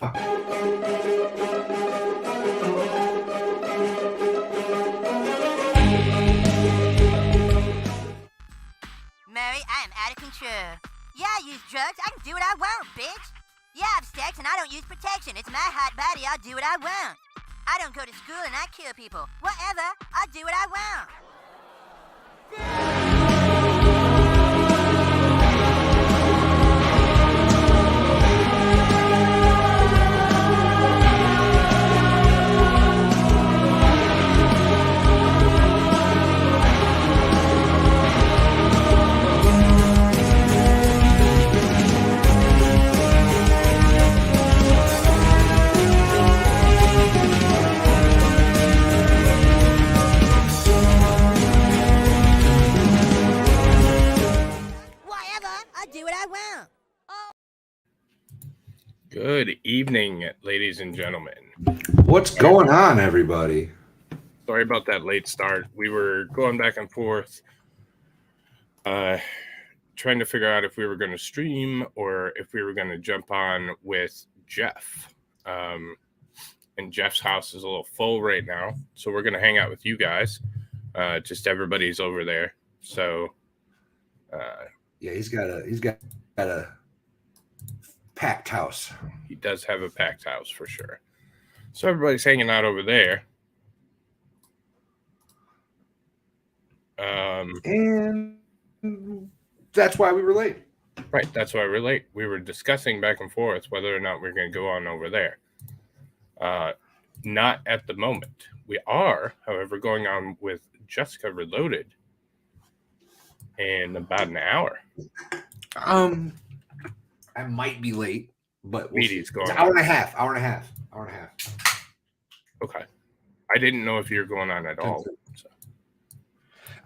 Murray, I am out of control. Yeah, I use drugs. I can do what I want, bitch. Yeah, I have sex and I don't use protection. It's my hot body. I'll do what I want. I don't go to school and I kill people. Whatever. I'll do what I want. Good evening, ladies and gentlemen. What's going on, everybody? Sorry about that late start. We were going back and forth, trying to figure out if we were going to stream or if we were going to jump on with Jeff. And Jeff's house is a little full right now, so we're going to hang out with you guys. Just everybody's over there. So, yeah, he's got a packed house. He does have a packed house for sure. So everybody's hanging out over there. And that's why we were late. Right, that's why we're late. We were discussing back and forth whether or not we're going to go on over there. Not at the moment. We are, however, going on with Jessica Reloaded in about an hour. I might be late, but we'll see. It's an hour and a half. Okay. I didn't know if you were going on at all. So.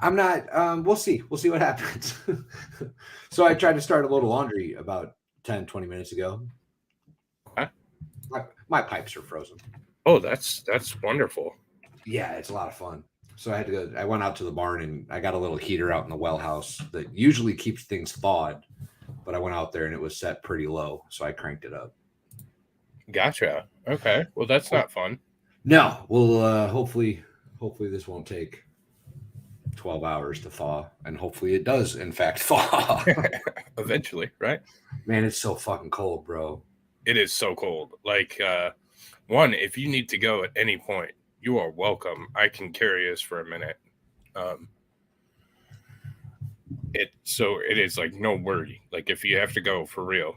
I'm not. We'll see. We'll see what happens. So I tried to start a load of laundry about 10, 20 minutes ago. Okay. My pipes are frozen. Oh, that's wonderful. Yeah, it's a lot of fun. So I had to go. I went out to the barn and I got a little heater out in the well house that usually keeps things thawed. But I went out there and it was set pretty low, so I cranked it up. Gotcha. Okay. Well, that's not fun. No. Well, hopefully this won't take 12 hours to thaw, and hopefully it does, in fact, thaw. Eventually, right? Man, it's so fucking cold, bro. It is so cold. Like, one, if you need to go at any point, you are welcome. I can carry us for a minute. It is like no worry. Like if you have to go for real.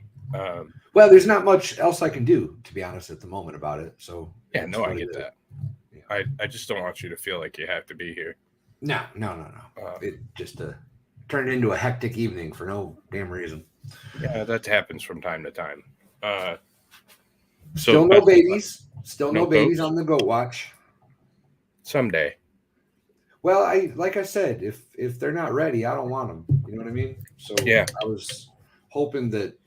Well, there's not much else I can do, to be honest, at the moment about it. So yeah, no, I get that. Yeah. I just don't want you to feel like you have to be here. No. It just turned into a hectic evening for no damn reason. Yeah, that happens from time to time. Still no babies. Still no babies on the goat watch. Someday. Well, like I said, if they're not ready, I don't want them. You know what I mean? So yeah, I was hoping that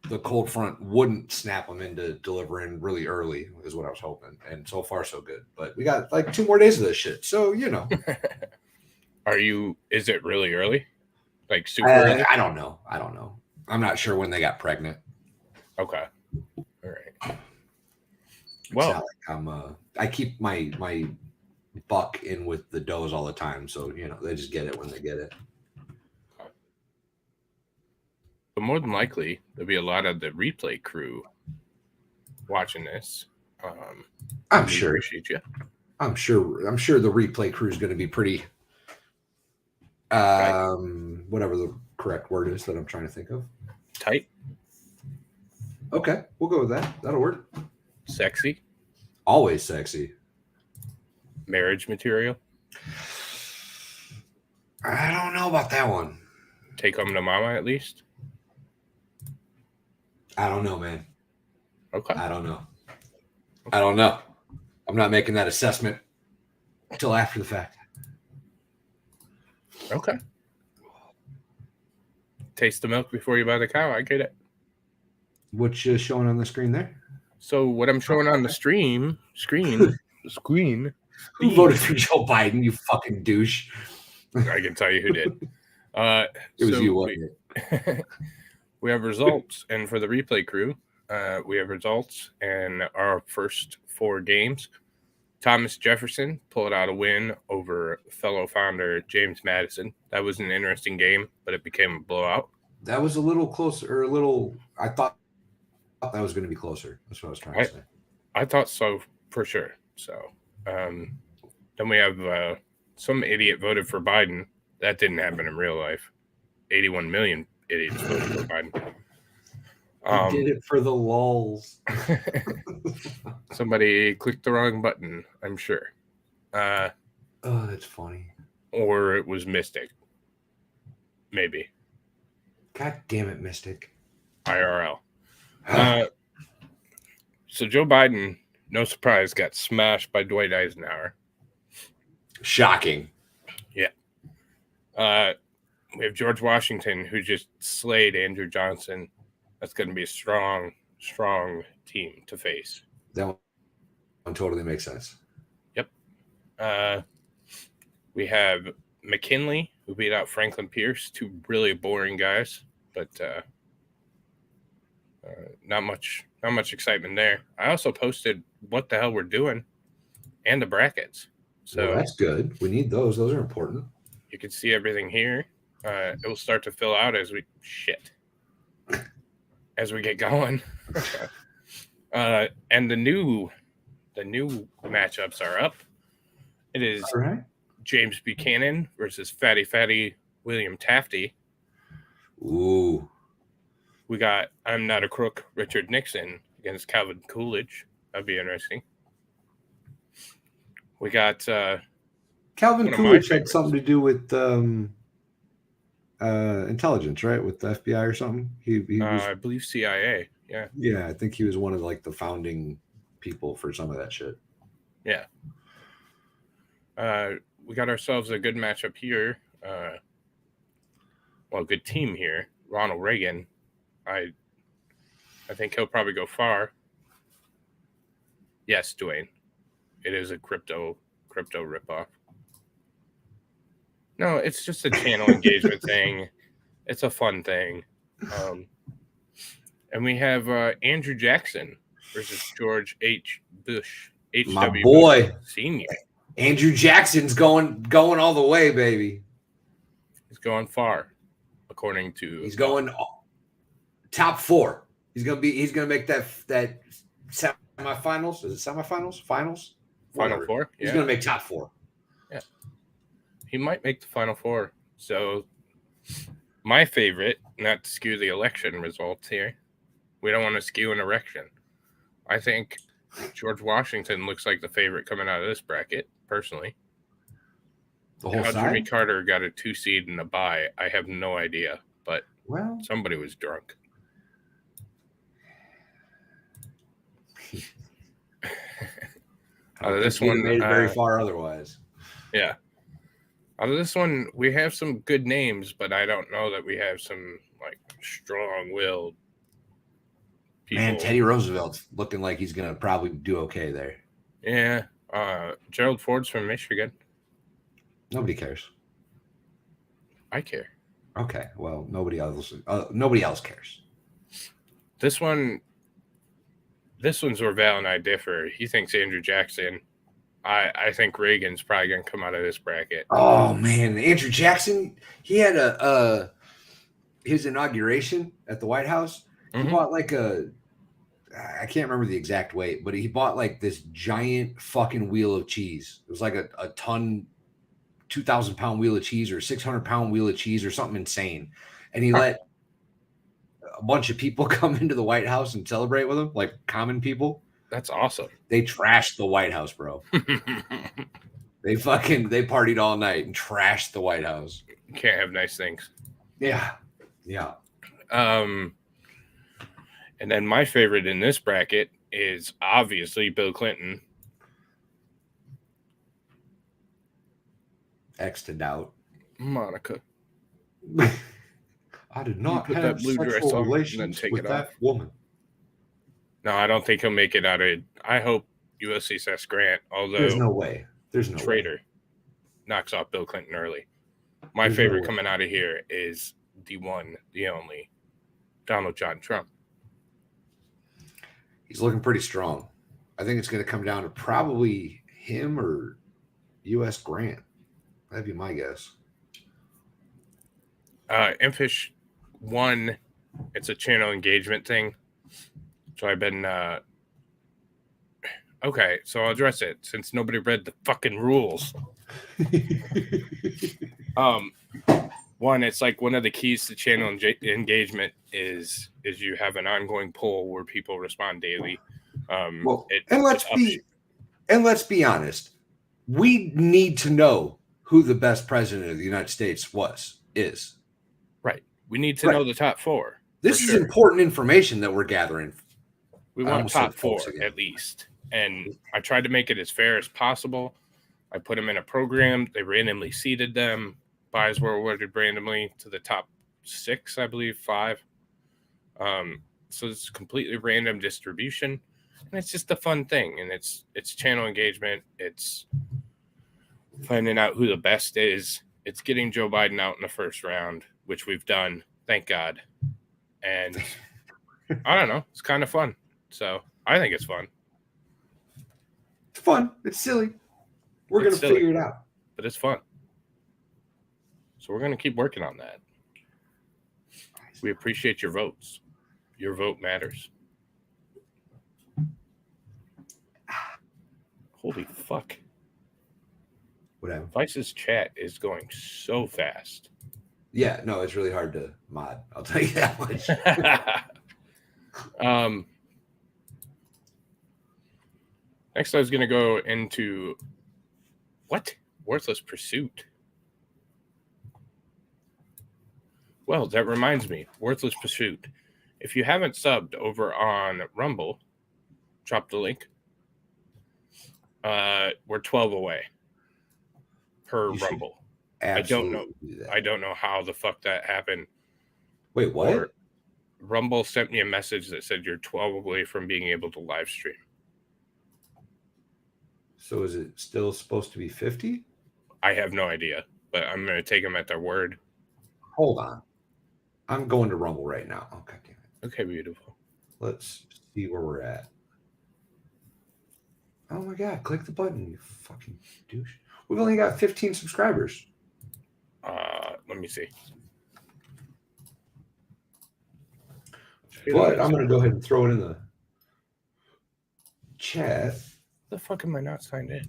the cold front wouldn't snap them into delivering really early, is what I was hoping. And so far, so good. But we got like 2 more days of this shit. So, you know. Is it really early? Like super early? I don't know. I'm not sure when they got pregnant. Okay. All right. Well, like I keep my buck in with the does all the time, so you know they just get it when they get it. But more than likely, there'll be a lot of the replay crew watching this. I'm sure. Appreciate you. I'm sure the replay crew is going to be pretty. Whatever the correct word is that I'm trying to think of. Tight. Okay, we'll go with that. That'll work. Sexy. Always sexy. Marriage material? I don't know about that one. Take home to mama at least? I don't know, man. Okay. I don't know. I'm not making that assessment until after the fact. Okay. Taste the milk before you buy the cow. I get it. What's showing on the screen there? So what I'm showing on the screen. Who voted for Joe Biden, you fucking douche? I can tell you who did. It was you, wasn't it? We have results, and for the replay crew, we have results and our first 4 games. Thomas Jefferson pulled out a win over fellow founder James Madison. That was an interesting game, but it became a blowout. That was a little closer, or a little. I thought that was going to be closer. That's what I was trying to say. I thought so for sure. So then we have some idiot voted for Biden. That didn't happen in real life. 81 million idiots voted for Biden. He did it for the lulz. Somebody clicked the wrong button, I'm sure. Oh, that's funny. Or it was Mystic. Maybe. God damn it, Mystic. IRL. So Joe Biden, no surprise, got smashed by Dwight Eisenhower. Shocking. Yeah. We have George Washington, who just slayed Andrew Johnson. That's going to be a strong, strong team to face. That one totally makes sense. Yep. We have McKinley, who beat out Franklin Pierce, 2 really boring guys, but not much excitement there. I also posted what the hell we're doing and the brackets. So well, that's good. We need those. Those are important. You can see everything here. It will start to fill out as we get going. And the new matchups are up. It is right. James Buchanan versus Fatty William Tafty. Ooh. We got I'm Not a Crook Richard Nixon against Calvin Coolidge. That'd be interesting. We got Calvin Coolidge had something to do with intelligence, right? With the FBI or something. He was, I believe CIA. Yeah. Yeah, I think he was one of like the founding people for some of that shit. Yeah. We got ourselves a good matchup here. Good team here. Ronald Reagan. I think he'll probably go far. Yes, Dwayne. It is a crypto ripoff. No, it's just a channel engagement thing. It's a fun thing. And we have Andrew Jackson versus George H. Bush. My boy. Bush Senior. Andrew Jackson's going all the way, baby. He's going far, according to. He's going top 4. He's gonna make that semifinals. Is it semifinals? Finals? Final 4. Yeah. He's gonna make top 4. Yeah. He might make the Final 4. So my favorite, not to skew the election results here. We don't want to skew an election. I think George Washington looks like the favorite coming out of this bracket, personally. The whole How side? Jimmy Carter got a 2 seed and a bye, I have no idea. But somebody was drunk. Out of this one, made it very far otherwise. Yeah. Out of this one, we have some good names, but I don't know that we have some like strong-willed people. Man, Teddy Roosevelt's looking like he's gonna probably do okay there. Yeah. Gerald Ford's from Michigan. Nobody cares. I care. Okay. Well, nobody else cares. This one's where Val and I differ. He thinks Andrew Jackson. I think Reagan's probably gonna come out of this bracket. Oh man, Andrew Jackson. He had his inauguration at the White House. He bought like I can't remember the exact weight, but he bought like this giant fucking wheel of cheese. It was like a ton, 2,000-pound wheel of cheese or 600-pound wheel of cheese or something insane. And he let a bunch of people come into the White House and celebrate with him, like common people. That's awesome. They trashed the White House, bro. They partied all night and trashed the White House. You can't have nice things. Yeah. And then my favorite in this bracket is obviously Bill Clinton. X to doubt. Monica. I did not put have that blue dress sexual on relations and then take with it that off. woman. No, I don't think he'll make it out of. I hope USCS Grant, although There's no way. traitor, knocks off Bill Clinton early. My favorite coming out of here is the one, the only, Donald John Trump. He's looking pretty strong. I think it's going to come down to probably him or U.S. Grant. That'd be my guess. Impish 1, it's a channel engagement thing. So I've been okay, so I'll address it since nobody read the fucking rules. 1, it's like one of the keys to channel engagement is you have an ongoing poll where people respond daily. Let's be honest. We need to know who the best president of the United States is. Right. We need to know the top 4. This is important information that we're gathering. We want top 4 at least. And I tried to make it as fair as possible. I put them in a program. They randomly seeded them. Buys were awarded randomly to the top 6, I believe, 5. So it's completely random distribution. And it's just a fun thing. And it's channel engagement. It's finding out who the best is. It's getting Joe Biden out in the first round, which we've done. Thank God. And I don't know. It's kind of fun. So I think it's fun. It's fun. It's silly. We're going to figure it out. But it's fun. So we're going to keep working on that. We appreciate your votes. Your vote matters. Holy fuck. Whatever. Vice's chat is going so fast. Yeah, no, it's really hard to mod. I'll tell you that much. Next, I was going to go into what? Worthless Pursuit. Well, that reminds me, Worthless Pursuit. If you haven't subbed over on Rumble, drop the link. We're 12 away per Rumble. I don't know. I don't know how the fuck that happened. Wait, what? Or Rumble sent me a message that said you're 12 away from being able to live stream. So is it still supposed to be 50? I have no idea, but I'm going to take them at their word. Hold on. I'm going to Rumble right now. Okay, damn it. Okay, beautiful. Let's see where we're at. Oh my God, click the button, you fucking douche. We've only got 15 subscribers. Let me see. But I'm going to go ahead and throw it in the chat. The fuck am I not signed in?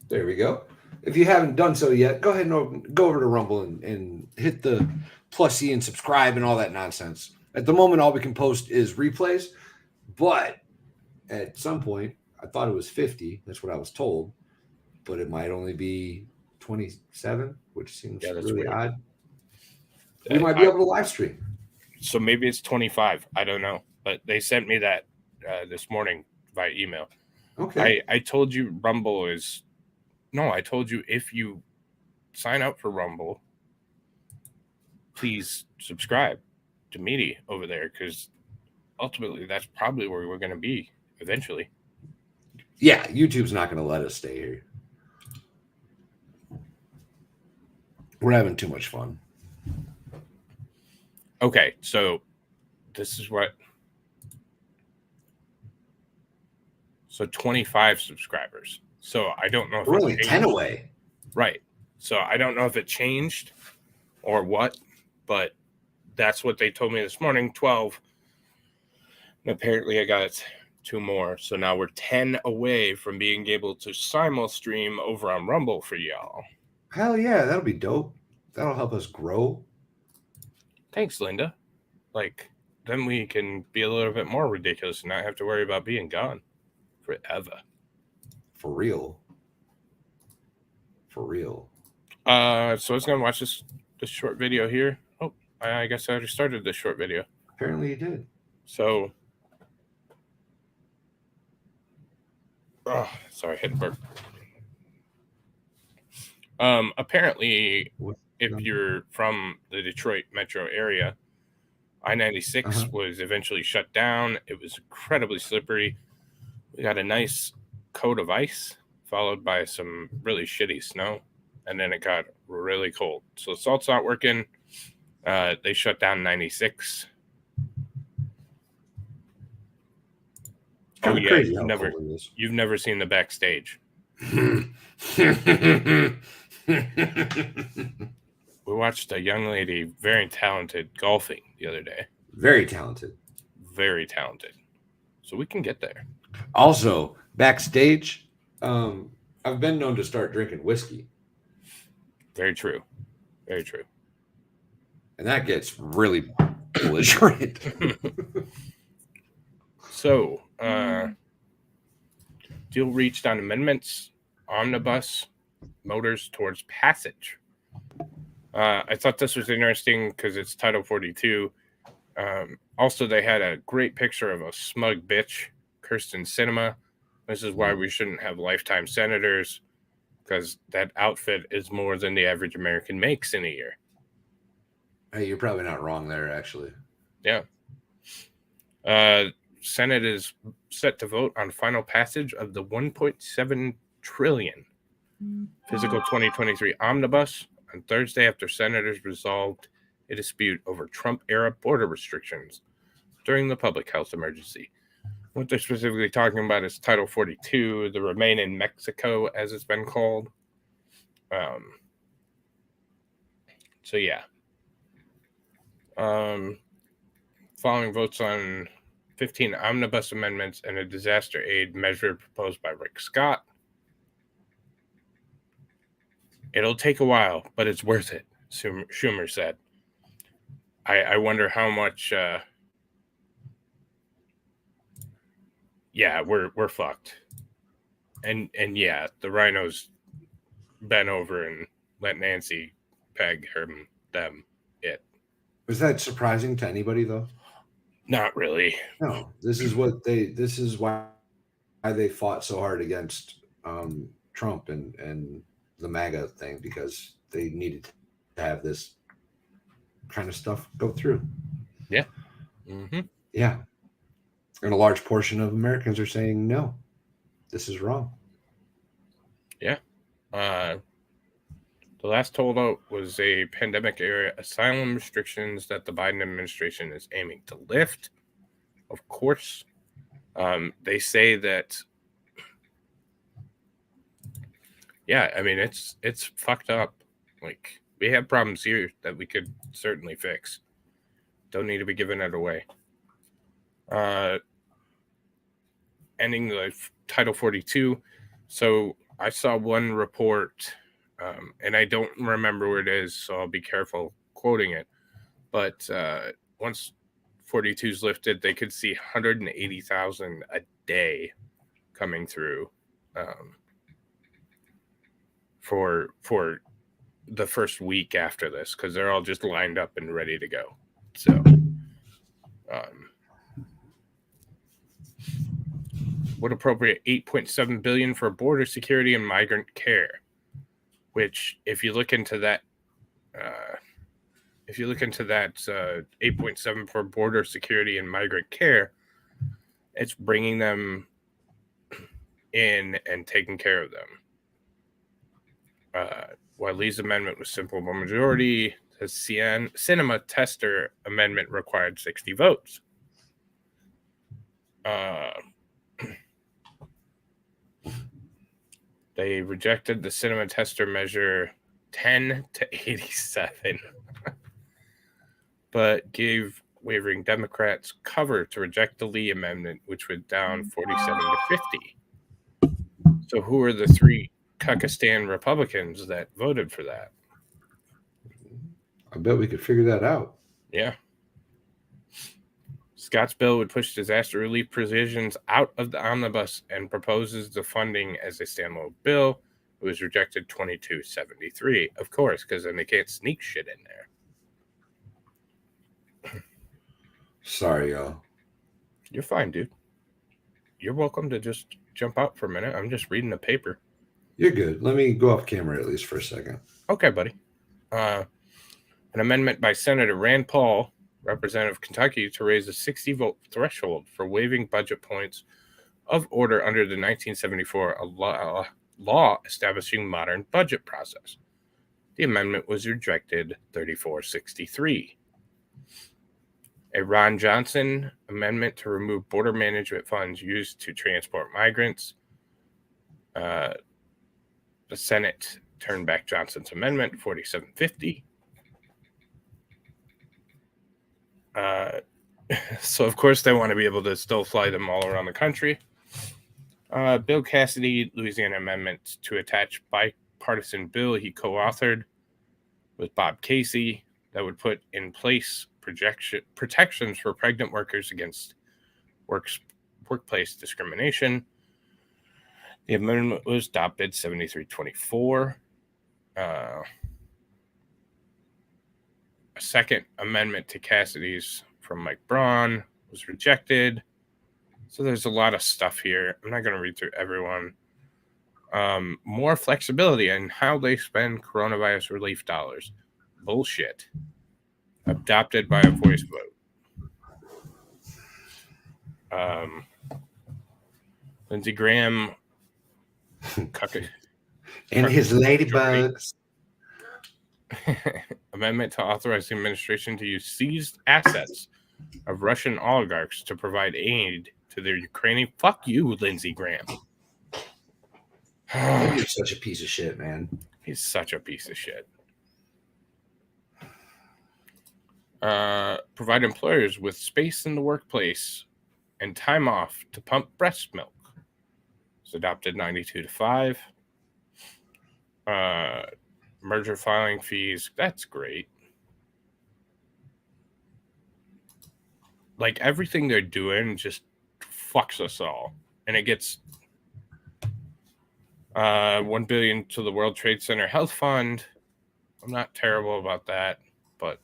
There we go. If you haven't done so yet, go ahead and go over to Rumble and hit the +C and subscribe and all that nonsense. At the moment, all we can post is replays, but at some point, I thought it was 50. That's what I was told, but it might only be 27, which seems really weird. Odd. We might be able to live stream. So maybe it's 25. I don't know, but they sent me that this morning via email. Okay. I told you Rumble is... No, I told you if you sign up for Rumble, please subscribe to Meaty over there, because ultimately that's probably where we're going to be eventually. Yeah, YouTube's not going to let us stay here. We're having too much fun. Okay, so this is what... So 25 subscribers. So I don't know if we're only 10 away. Right. So I don't know if it changed or what, but that's what they told me this morning, 12. And apparently I got 2 more. So now we're 10 away from being able to simul stream over on Rumble for y'all. Hell yeah, that'll be dope. That'll help us grow. Thanks, Linda. Like, then we can be a little bit more ridiculous and not have to worry about being gone forever. For real. For real. So I was going to watch this short video here. Oh, I guess I already started this short video. Apparently you did. So, sorry, I hit burp. Apparently, if you're from the Detroit metro area, I-96 was eventually shut down. It was incredibly slippery. We got a nice coat of ice, followed by some really shitty snow. and then it got really cold. So salt's not working. They shut down 96. Kind of crazy how never, cold it is. you've never seen the backstage. We watched a young lady, very talented, golfing the other day. Very talented. Very talented. So we can get there. Also, backstage, I've been known to start drinking whiskey. Very true. Very true. And that gets really belligerent. So, deal reached on amendments, omnibus, motors towards passage. I thought this was interesting because it's Title 42. Also, they had a great picture of a smug bitch, Kirsten Sinema. This is why we shouldn't have lifetime senators, because that outfit is more than the average American makes in a year. Hey, you're probably not wrong there, actually. Yeah. Senate is set to vote on final passage of the $1.7 trillion fiscal 2023 omnibus on Thursday after senators resolved a dispute over Trump-era border restrictions during the public health emergency. What they're specifically talking about is Title 42, the Remain in Mexico, as it's been called. So, yeah. Following votes on 15 omnibus amendments and a disaster aid measure proposed by Rick Scott. It'll take a while, but it's worth it, Schumer said. I wonder how much... yeah, we're fucked. And yeah, the rhinos bent over and let Nancy peg them. Was that surprising to anybody, though? Not really. No. This is why they fought so hard against Trump and the MAGA thing, because they needed to have this kind of stuff go through. Yeah. Mm-hmm. Yeah. And a large portion of Americans are saying, no, this is wrong. Yeah. The last holdout was a pandemic-era asylum restrictions that the Biden administration is aiming to lift. Of course, they say that. Yeah, I mean it's fucked up. Like, we have problems here that we could certainly fix. Don't need to be giving it away. Ending the Title 42. So I saw one report. And I don't remember where it is, so I'll be careful quoting it. But once 42 is lifted, they could see 180,000 a day coming through for the first week after this, because they're all just lined up and ready to go. So would appropriate $8.7 billion for border security and migrant care. Which, if you look into that, 8.7 for border security and migrant care, it's bringing them in and taking care of them. While Lee's amendment was simple by majority, the Sinema Tester amendment required 60 votes. They rejected the Sinema Tester measure 10 to 87, but gave wavering Democrats cover to reject the Lee amendment, which was down 47 to 50. So who are the three Kakistan Republicans that voted for that? I bet we could figure that out. Yeah. Scott's bill would push disaster relief provisions out of the omnibus and proposes the funding as a standalone bill. It was rejected 22-73, of course, because then they can't sneak shit in there. Sorry, y'all. You're fine, dude. You're welcome to just jump out for a minute. I'm just reading the paper. You're good. Let me go off camera at least for a second. Okay, buddy. An amendment by Senator Rand Paul, representative of Kentucky, to raise the 60-vote threshold for waiving budget points of order under the 1974 law establishing modern budget process. The amendment was rejected 34-63. A Ron Johnson amendment to remove border management funds used to transport migrants. The Senate turned back Johnson's amendment 47-50. So, of course, they want to be able to still fly them all around the country. Bill Cassidy, Louisiana amendment to attach bipartisan bill he co-authored with Bob Casey that would put in place protections for pregnant workers against workplace discrimination. The amendment was adopted 73-24. A second amendment to Cassidy's from Mike Braun was rejected. So there's a lot of stuff here. I'm not going to read through everyone. More flexibility in how they spend coronavirus relief dollars. Bullshit. Adopted by a voice vote. Lindsey Graham and his ladybugs. Amendment to authorize the administration to use seized assets of Russian oligarchs to provide aid to their Ukrainian. Fuck you, Lindsey Graham. You're such a piece of shit, man. He's such a piece of shit. Provide employers with space in the workplace and time off to pump breast milk. It's adopted 92-5. Merger filing fees. That's great. Like, everything they're doing just fucks us all. And it gets $1 billion to the World Trade Center Health Fund. I'm not terrible about that, but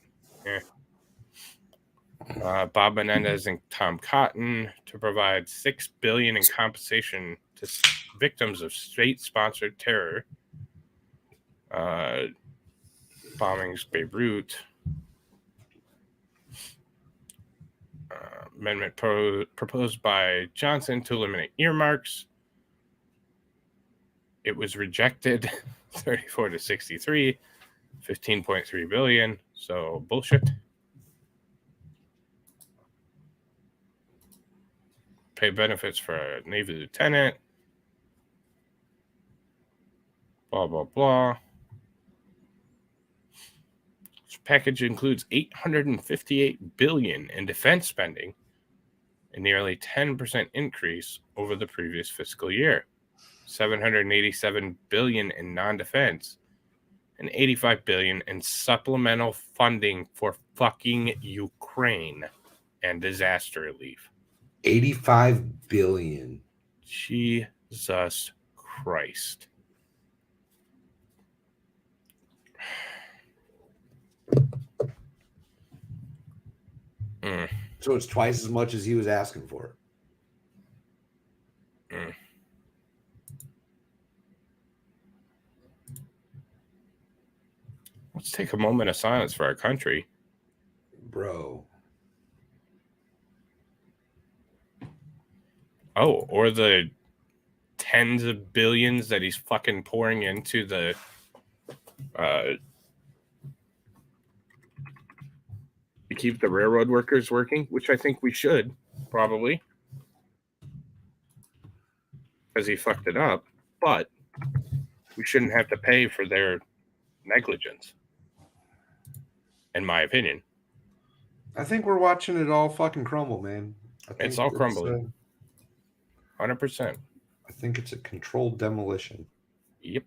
Bob Menendez and Tom Cotton to provide $6 billion in compensation to victims of state-sponsored terror. Bombings Beirut. Amendment proposed by Johnson to eliminate earmarks. It was rejected 34-63, $15.3 billion. So bullshit. Pay benefits for a Navy lieutenant. Blah, blah, blah. This package includes $858 billion in defense spending, a nearly 10% increase over the previous fiscal year. $787 billion in non-defense, and $85 billion in supplemental funding for fucking Ukraine and disaster relief. $85 billion. Jesus Christ. So it's twice as much as he was asking for. Let's take a moment of silence for our country. Bro. Oh, or the tens of billions that he's fucking pouring into the to keep the railroad workers working, which I think we should, probably. Because he fucked it up. But we shouldn't have to pay for their negligence. In my opinion. I think we're watching it all fucking crumble, man. It's all crumbling. 100%. I think it's a controlled demolition. Yep.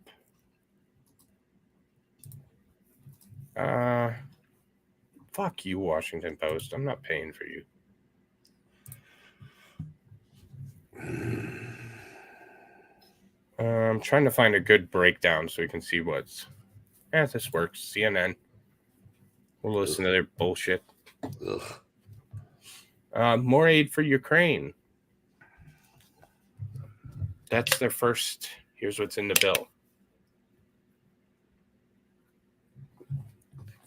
Fuck you, Washington Post. I'm not paying for you. I'm trying to find a good breakdown so we can see what's... Yeah, this works. CNN. We'll listen to their bullshit. More aid for Ukraine. That's their first. Here's what's in the bill.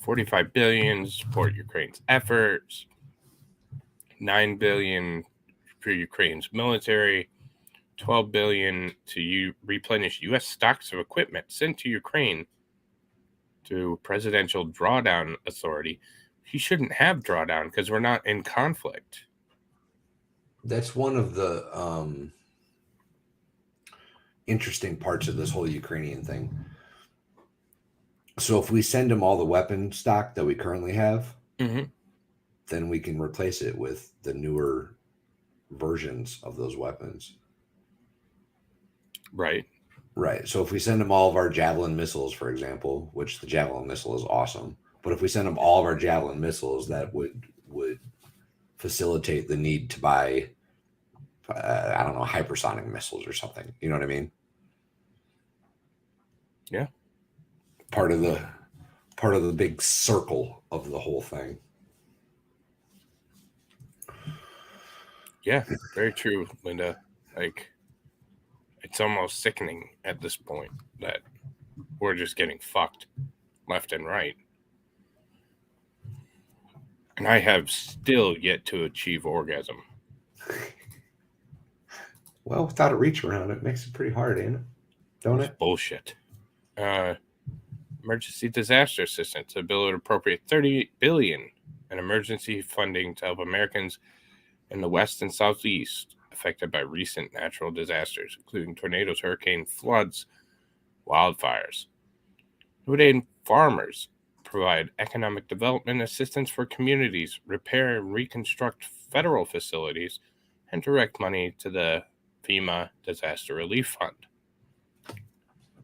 $45 billion support Ukraine's efforts. $9 billion for Ukraine's military. $12 billion to replenish U.S. stocks of equipment sent to Ukraine to Presidential Drawdown Authority. He shouldn't have drawdown because we're not in conflict. That's one of the interesting parts of this whole Ukrainian thing. So if we send him all the weapon stock that we currently have, then we can replace it with the newer versions of those weapons. Right. Right. So if we send him all of our Javelin missiles, for example, which the Javelin missile is awesome, but if we send him all of our Javelin missiles, that would facilitate the need to buy, I don't know, hypersonic missiles or something. You know what I mean? Yeah. Part of the big circle of the whole thing. Yeah, very true, Linda. Like, it's almost sickening at this point that we're just getting fucked left and right. And I have still yet to achieve orgasm. Well, without a reach around, it makes it pretty hard, ain't it? Don't it? Bullshit. Emergency disaster assistance. A bill would appropriate $38 billion in emergency funding to help Americans in the West and Southeast affected by recent natural disasters, including tornadoes, hurricanes, floods, wildfires. It would aid farmers, provide economic development assistance for communities, repair and reconstruct federal facilities, and direct money to the FEMA Disaster Relief Fund.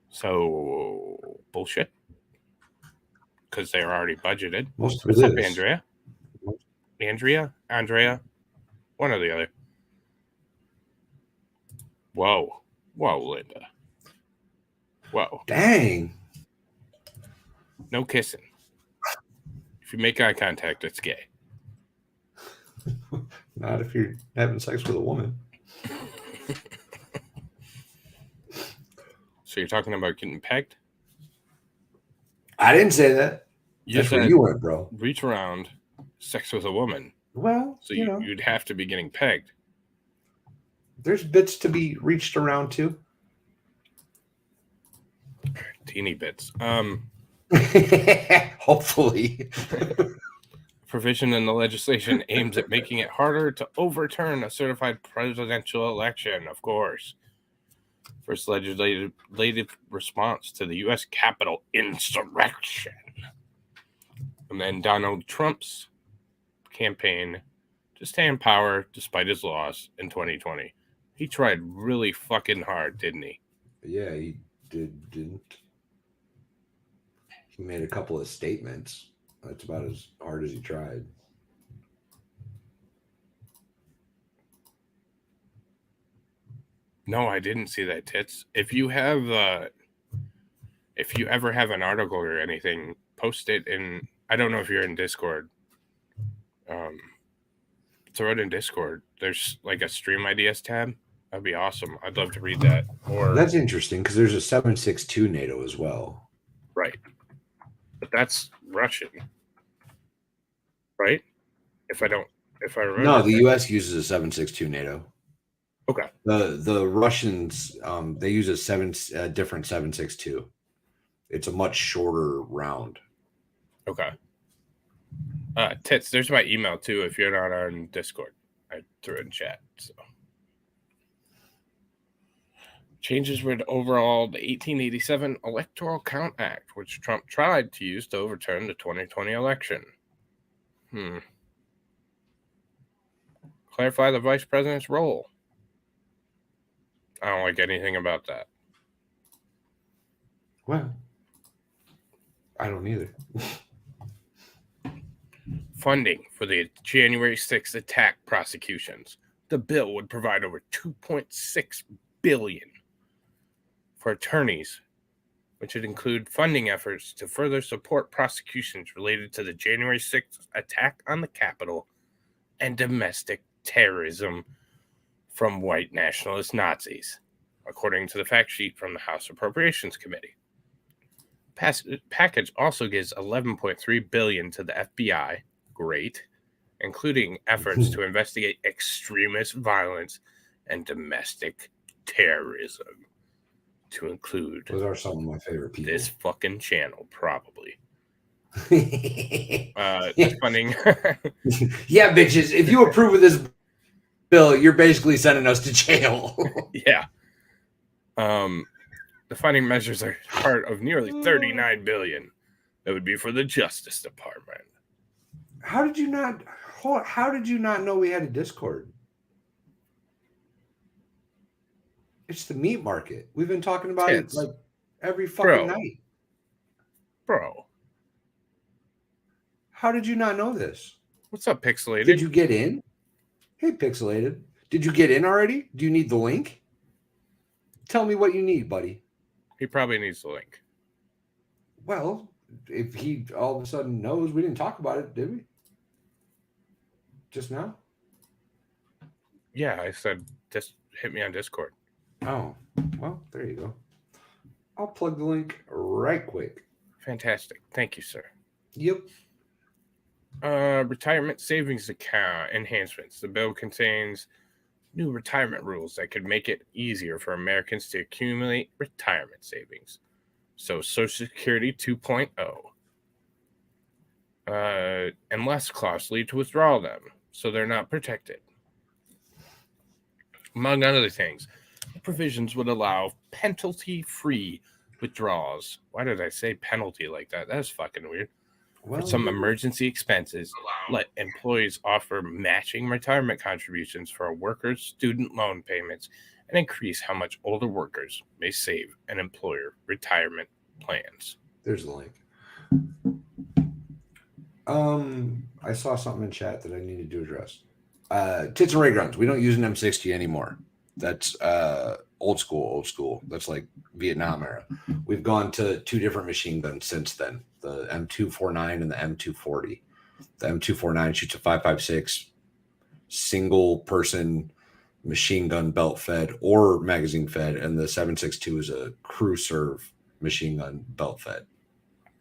So, bullshit. Because they're already budgeted. Most of What's it up, is. Andrea? One or the other. Whoa, Linda. Whoa. Dang. No kissing. If you make eye contact, it's gay. Not if you're having sex with a woman. So you're talking about getting pegged? I didn't say that. That's where you went, bro. Reach around, sex with a woman. Well, so you'd have to be getting pegged. There's bits to be reached around too. Teeny bits. Hopefully. Provision in the legislation aims at making it harder to overturn a certified presidential election, of course. First legislative response to the U.S. Capitol insurrection. And then Donald Trump's campaign to stay in power despite his loss in 2020. He tried really fucking hard, didn't he? Yeah, he didn't. He made a couple of statements. That's about as hard as he tried. No, I didn't see that, Tits. If you ever have an article or anything, post it in. I don't know if you're in Discord. Throw it in Discord. There's like a stream ideas tab. That'd be awesome. I'd love to read that. Or that's interesting because there's a 762 NATO as well. Right. But that's Russian. Right? If I remember. No, the US uses a 762 NATO. Okay. The Russians they use a different 762. It's a much shorter round. Okay. Tits, there's my email too if you're not on Discord. I threw it in chat. So changes would overhaul the 1887 Electoral Count Act, which Trump tried to use to overturn the 2020 election. Clarify the vice president's role. I don't like anything about that. Well, I don't either. Funding for the January 6th attack prosecutions. The bill would provide over $2.6 billion for attorneys, which would include funding efforts to further support prosecutions related to the January 6th attack on the Capitol and domestic terrorism from white nationalist Nazis, according to the fact sheet from the House Appropriations Committee. Package also gives $11.3 billion to the FBI, great, including efforts to investigate extremist violence and domestic terrorism. to include Those are some of my favorite people. this fucking channel, probably. Yeah. The funding. Yeah, bitches. If you approve of this bill, you're basically sending us to jail. Yeah. The funding measures are part of nearly $39 billion. That would be for the Justice Department. How did you not know we had a Discord? It's the meat market. We've been talking about Tits. it like every fucking Bro. night. Bro. How did you not know this? What's up, Pixelated? Did you get in? Hey, Pixelated. Did you get in already? Do you need the link? Tell me what you need, buddy. He probably needs the link. Well, if he all of a sudden knows, we didn't talk about it, did we? Just now? Yeah, I said just hit me on Discord. Oh, well, there you go. I'll plug the link right quick. Fantastic. Thank you, sir. Yep. Retirement savings account enhancements. The bill contains new retirement rules that could make it easier for Americans to accumulate retirement savings. So Social Security 2.0. And less costly to withdraw them, so they're not protected. Among other things, the provisions would allow penalty-free withdrawals. Why did I say penalty like that? That's fucking weird. Well, For some emergency expenses, let employees offer matching retirement contributions for workers' student loan payments and increase how much older workers may save in employer retirement plans. there's the link. I saw something in chat that I needed to address. Tits and ray guns. We don't use an M60 anymore. That's old school. That's like Vietnam era. We've gone to two different machine guns since then. The M249 and the M240. The M249 shoots a 5.56 single person machine gun belt fed or magazine fed, and the 7.62 is a crew serve machine gun belt fed.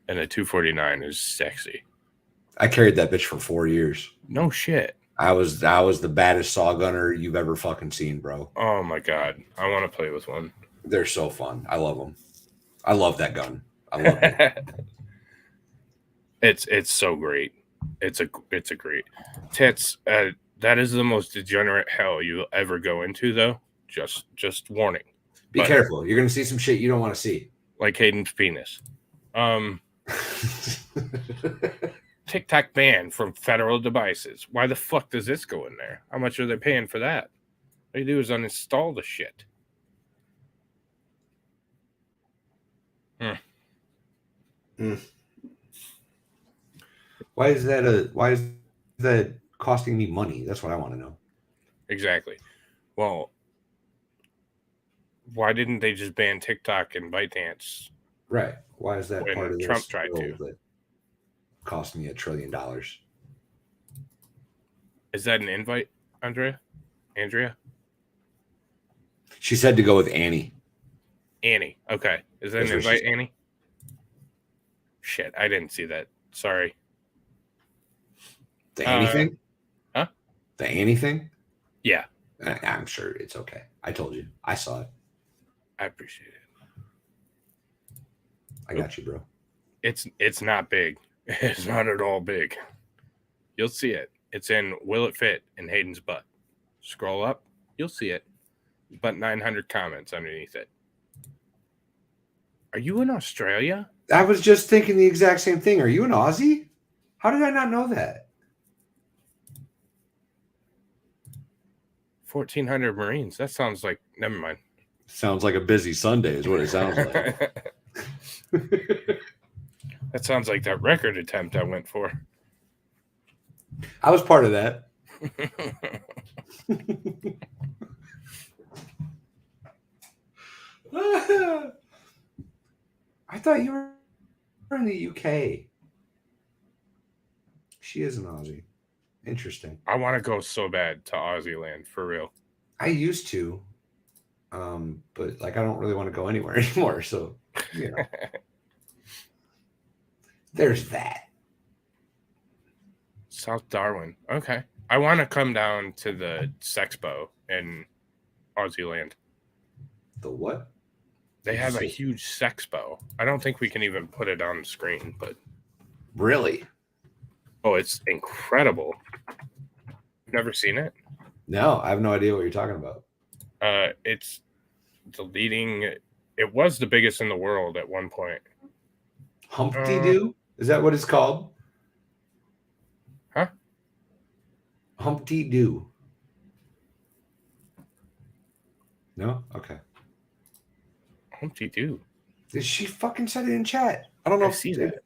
And the 249 is sexy. I carried that bitch for 4 years. No shit. I was the baddest saw gunner you've ever fucking seen, bro. Oh my god. I want to play with one. They're so fun. I love them. I love that gun. I love it. It's so great. It's a great tits. That is the most degenerate hell you'll ever go into, though. Just warning. Be careful. You're gonna see some shit you don't want to see. Like Hayden's penis. TikTok ban from federal devices. Why the fuck does this go in there? How much are they paying for that? All you do is uninstall the shit. Why is that costing me money? That's what I want to know. Exactly. Well, why didn't they just ban TikTok and ByteDance? Right. Why is that When part of Trump this tried bill to. that cost me $1 trillion? Is that an invite, Andrea? She said to go with Annie. Annie. Okay. Is that That's an what she invite, said. Annie? Shit, I didn't see that. Sorry. The Annie thing? Huh? The Annie thing? Yeah. I'm sure it's okay. I told you. I saw it. I appreciate it. I got you, bro. It's not big. It's not at all big. You'll see it. It's in Will It Fit in Hayden's butt. Scroll up. You'll see it. But 900 comments underneath it. Are you in Australia? I was just thinking the exact same thing. Are you an Aussie? How did I not know that? 1,400 Marines. That sounds like... Never mind. Sounds like a busy Sunday is what it sounds like. That sounds like that record attempt I went for. I was part of that. I thought you were in the UK. She is an Aussie. Interesting. I want to go so bad to Aussie land, for real. I used to, but like I don't really want to go anywhere anymore. So, you know, there's that. South Darwin. Okay. I want to come down to the Sexpo in Aussie land. The what? They have a huge sexpo. I don't think we can even put it on the screen, but really, oh, it's incredible. You've never seen it? No, I have no idea what you're talking about. It's the leading. It was the biggest in the world at one point. Humpty Doo? Is that what it's called? Huh? Humpty Doo. No? Okay. Humpty Doo. She fucking said it in chat. I don't know. I see that.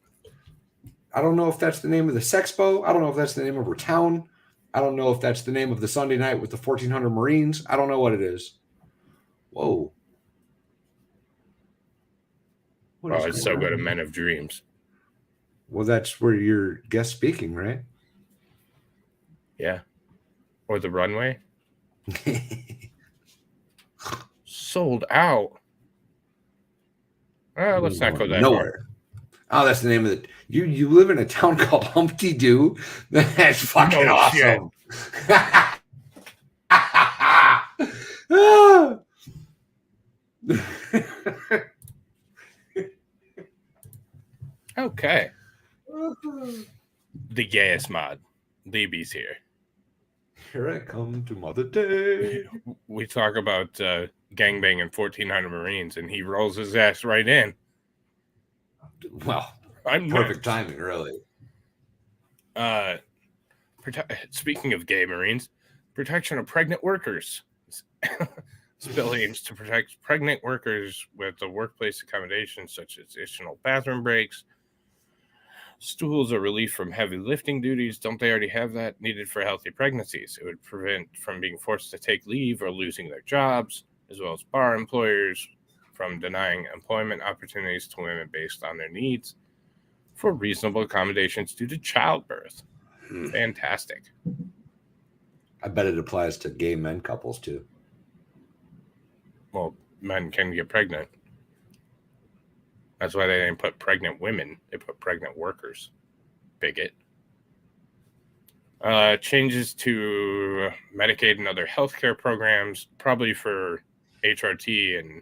I don't know if that's the name of the Sexpo. I don't know if that's the name of her town. I don't know if that's the name of the Sunday night with the 1,400 Marines. I don't know what it is. Whoa. Oh, it's so good. A Men of Dreams. Well, that's where you're guest speaking, right? Yeah. Or the Runway. Sold out. Let's not go that nowhere. Oh, that's the name of it. You live in a town called Humpty Doo. That's fucking awesome. Okay. The gayest mod. Libby's here. Here I come to Mother Day. We talk about gangbanging 1,400 Marines, and he rolls his ass right in. Well, I'm perfect timing, really. Speaking of gay Marines, protection of pregnant workers. This bill aims to protect pregnant workers with the workplace accommodations such as additional bathroom breaks, stools, or relief from heavy lifting duties. Don't they already have that needed for healthy pregnancies? It would prevent from being forced to take leave or losing their jobs, as well as bar employers from denying employment opportunities to women based on their needs for reasonable accommodations due to childbirth. Fantastic. I bet it applies to gay men couples too. Well, men can get pregnant. That's why they didn't put pregnant women. They put pregnant workers. Bigot. Changes to Medicaid and other healthcare programs, probably for HRT and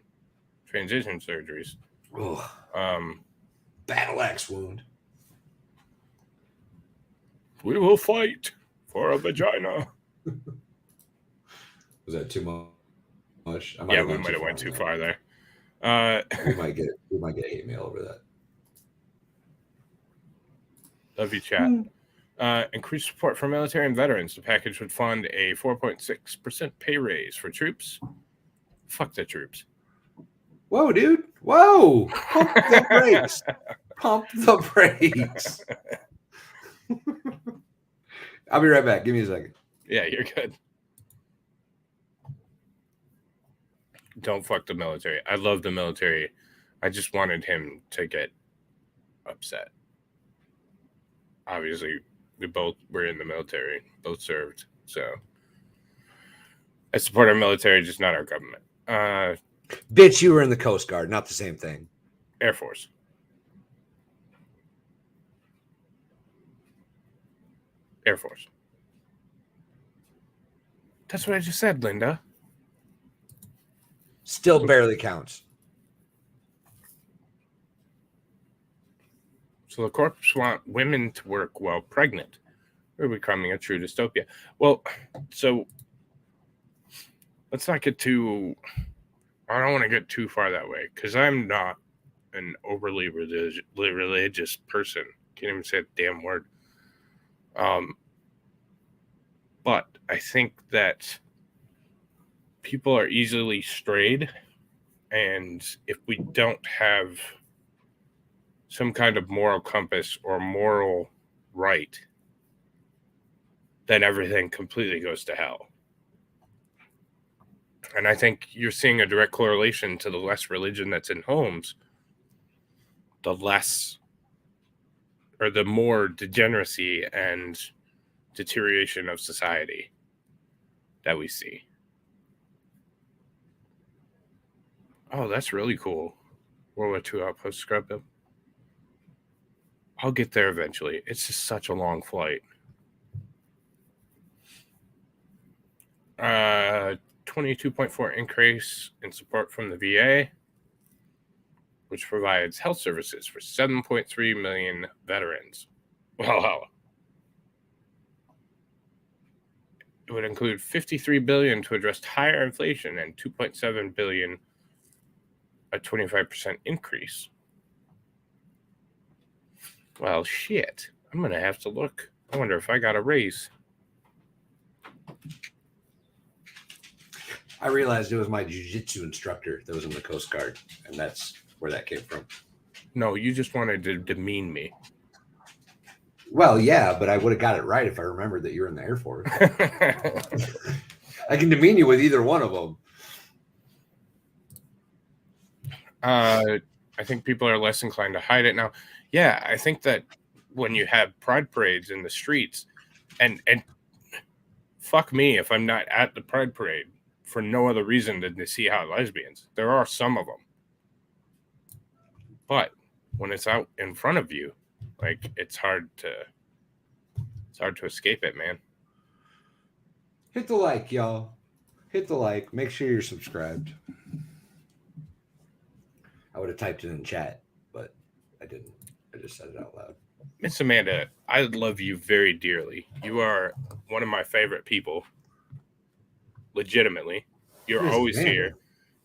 transition surgeries. Battle axe wound. We will fight for a vagina. Was that too much? Yeah, we might have went too far there. we might get hate mail over that. Love you, chat. Increased support for military and veterans. The package would fund a 4.6% pay raise for troops. Fuck the troops. Whoa, dude. Whoa. Pump the brakes. Pump the brakes. I'll be right back. Give me a second. Yeah, you're good. Don't fuck the military. I love the military. I just wanted him to get upset. Obviously, we both were in the military, both served. So I support our military, just not our government. Bitch, you were in the Coast Guard, not the same thing. Air Force. Air Force. That's what I just said, Linda. Still barely counts. So the corps want women to work while pregnant. We're becoming a true dystopia. Well, so let's not get too... I don't want to get too far that way because I'm not an overly religious person. Can't even say a damn word. But I think that people are easily strayed, and if we don't have some kind of moral compass or moral right, then everything completely goes to hell. And I think you're seeing a direct correlation to the less religion that's in homes, the less or the more degeneracy and deterioration of society that we see. Oh, that's really cool. World War II outpost scrub them. I'll get there eventually. It's just such a long flight. 22.4 increase in support from the VA. which provides health services for 7.3 million veterans. Valhalla. It would include $53 billion to address higher inflation and $2.7 billion, a 25% increase. Well, shit. I'm going to have to look. I wonder if I got a raise. I realized it was my jiu-jitsu instructor that was in the Coast Guard, and that's where that came from. No, you just wanted to demean me. Well, yeah, but I would have got it right if I remembered that you're in the Air Force. I can demean you with either one of them. I think people are less inclined to hide it now. Yeah, I think that when you have pride parades in the streets, and fuck me if I'm not at the pride parade for no other reason than to see hot lesbians. There are some of them. But when it's out in front of you, like it's hard to escape it, man. Hit the like, y'all. Hit the like. Make sure you're subscribed. I would have typed it in chat, but I didn't. I just said it out loud. Miss Amanda, I love you very dearly. You are one of my favorite people. Legitimately. You're Miss always Amanda. here.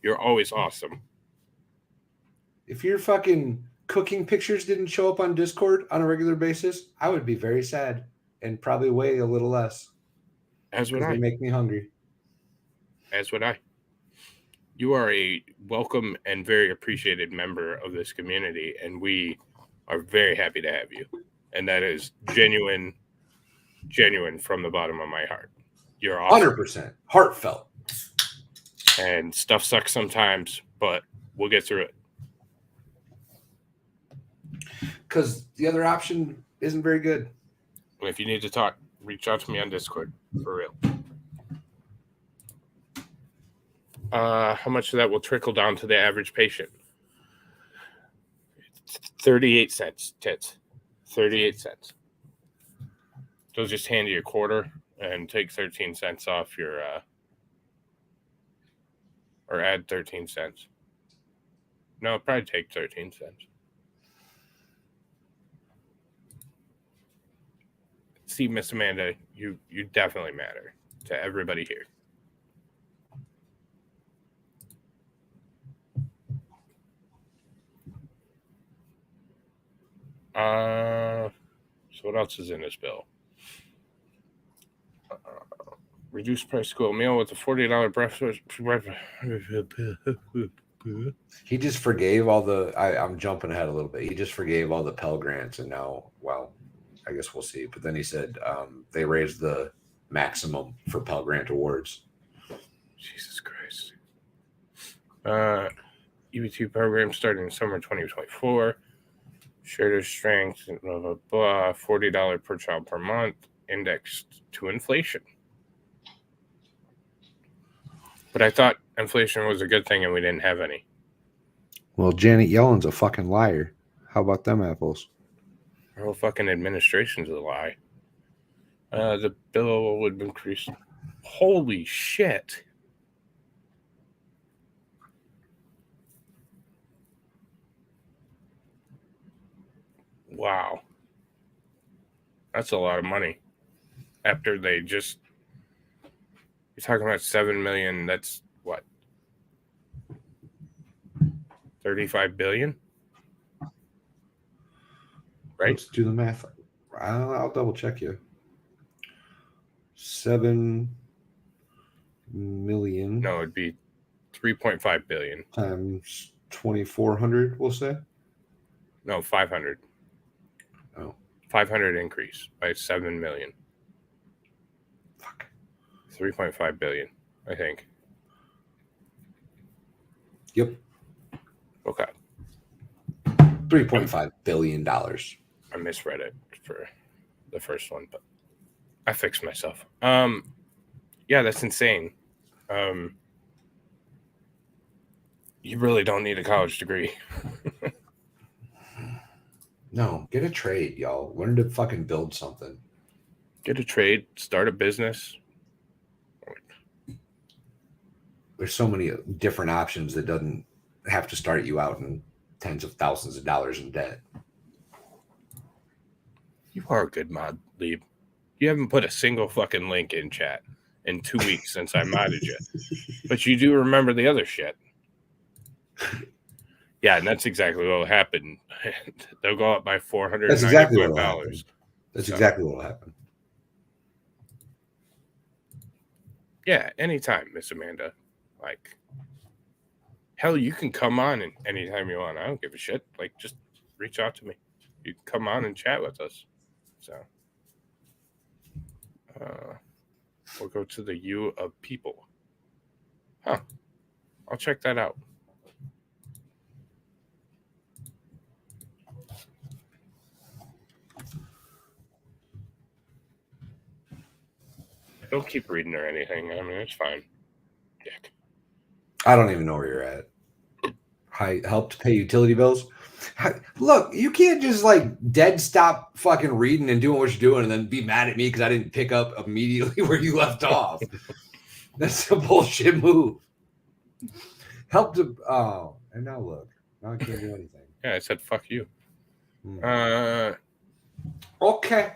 You're always awesome. If your fucking cooking pictures didn't show up on Discord on a regular basis, I would be very sad and probably weigh a little less. As would I. They make me hungry. As would I. You are a welcome and very appreciated member of this community, and we are very happy to have you. And that is genuine from the bottom of my heart. You're awesome. 100% heartfelt. And stuff sucks sometimes, but we'll get through it. Because the other option isn't very good. And if you need to talk, reach out to me on Discord. For real. How much of that will trickle down to the average patient? 38 cents, tits. 38 cents. They'll just hand you a quarter and take 13 cents off your, or add 13 cents. No, probably take 13 cents. See, Miss Amanda, you definitely matter to everybody here. So what else is in this bill? Reduced price school meal with a $40 breakfast. He just forgave all the. I'm jumping ahead a little bit. He just forgave all the Pell Grants, and now, well, I guess we'll see. But then he said they raised the maximum for Pell Grant awards. Jesus Christ. EBT program starting in summer 2024. Shared strength, blah, blah, blah. $40 per child per month, indexed to inflation. But I thought inflation was a good thing and we didn't have any. Well, Janet Yellen's a fucking liar. How about them apples? Our whole fucking administration's a lie. The bill would increase. Holy shit. Wow. That's a lot of money. After they just... You're talking about 7 million. That's what? 35 billion? Right? Let's do the math. I'll double check you. 7 million. No, it'd be 3.5 billion. Times 2,400, we'll say. No, 500. Oh. 500 increase by 7 million. Fuck. 3.5 billion, I think. Yep. Okay. $3.5 billion. I misread it for the first one, but I fixed myself. Yeah, that's insane. You really don't need a college degree. No, get a trade, y'all. Learn to fucking build something. Get a trade, start a business. There's so many different options that doesn't have to start you out in tens of thousands of dollars in debt. You are a good mod, Lieb. You haven't put a single fucking link in chat in 2 weeks since I modded you. But you do remember the other shit. Yeah, and that's exactly what will happen. They'll go up by $495. That's exactly what will happen. That's exactly what will happen. Yeah, anytime, Miss Amanda. Like, hell, you can come on anytime you want. I don't give a shit. Like, just reach out to me. You can come on and chat with us. So, we'll go to the U of people. Huh. I'll check that out. Don't keep reading or anything. I mean, it's fine. Dick. I don't even know where you're at. I helped pay utility bills. Look, you can't just like dead stop fucking reading and doing what you're doing and then be mad at me because I didn't pick up immediately where you left off. That's a bullshit move. Help to and now look. Now I can't do anything. Yeah, I said fuck you. Okay.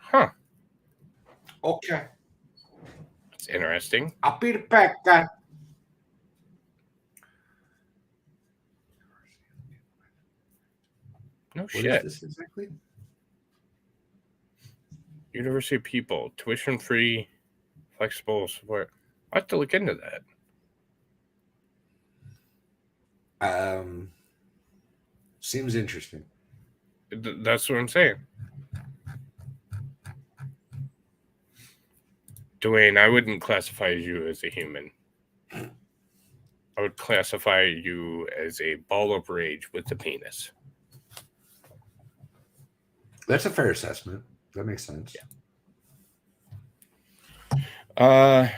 Huh. Okay. It's interesting. I'll be the back guy. No What shit. is this exactly? University people, tuition free, flexible support. I have to look into that. Seems interesting. That's what I'm saying. Dwayne, I wouldn't classify you as a human. I would classify you as a ball of rage with the penis. That's a fair assessment. That makes sense. Yeah.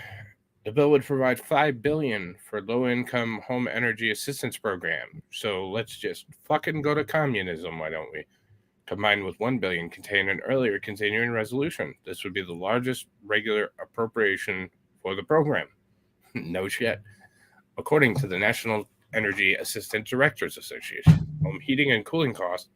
The bill would provide $5 billion for low-income home energy assistance program. So let's just fucking go to communism, why don't we? Combined with $1 billion contained an earlier continuing resolution. This would be the largest regular appropriation for the program. No shit. According to the National Energy Assistant Directors Association, home heating and cooling costs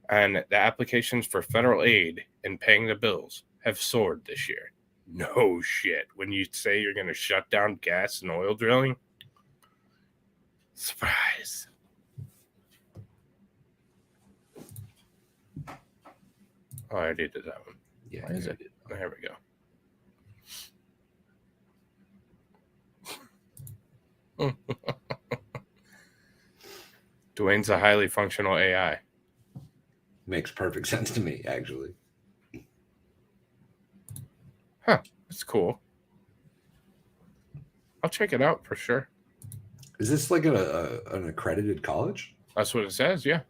and the applications for federal aid in paying the bills have soared this year. No shit. When you say you're going to shut down gas and oil drilling, surprise. Oh, I already did that one. Yeah. Why is it? There we go. Dwayne's a highly functional AI. Makes perfect sense to me, actually. Huh. That's cool. I'll check it out for sure. Is this like an accredited college? That's what it says, yeah.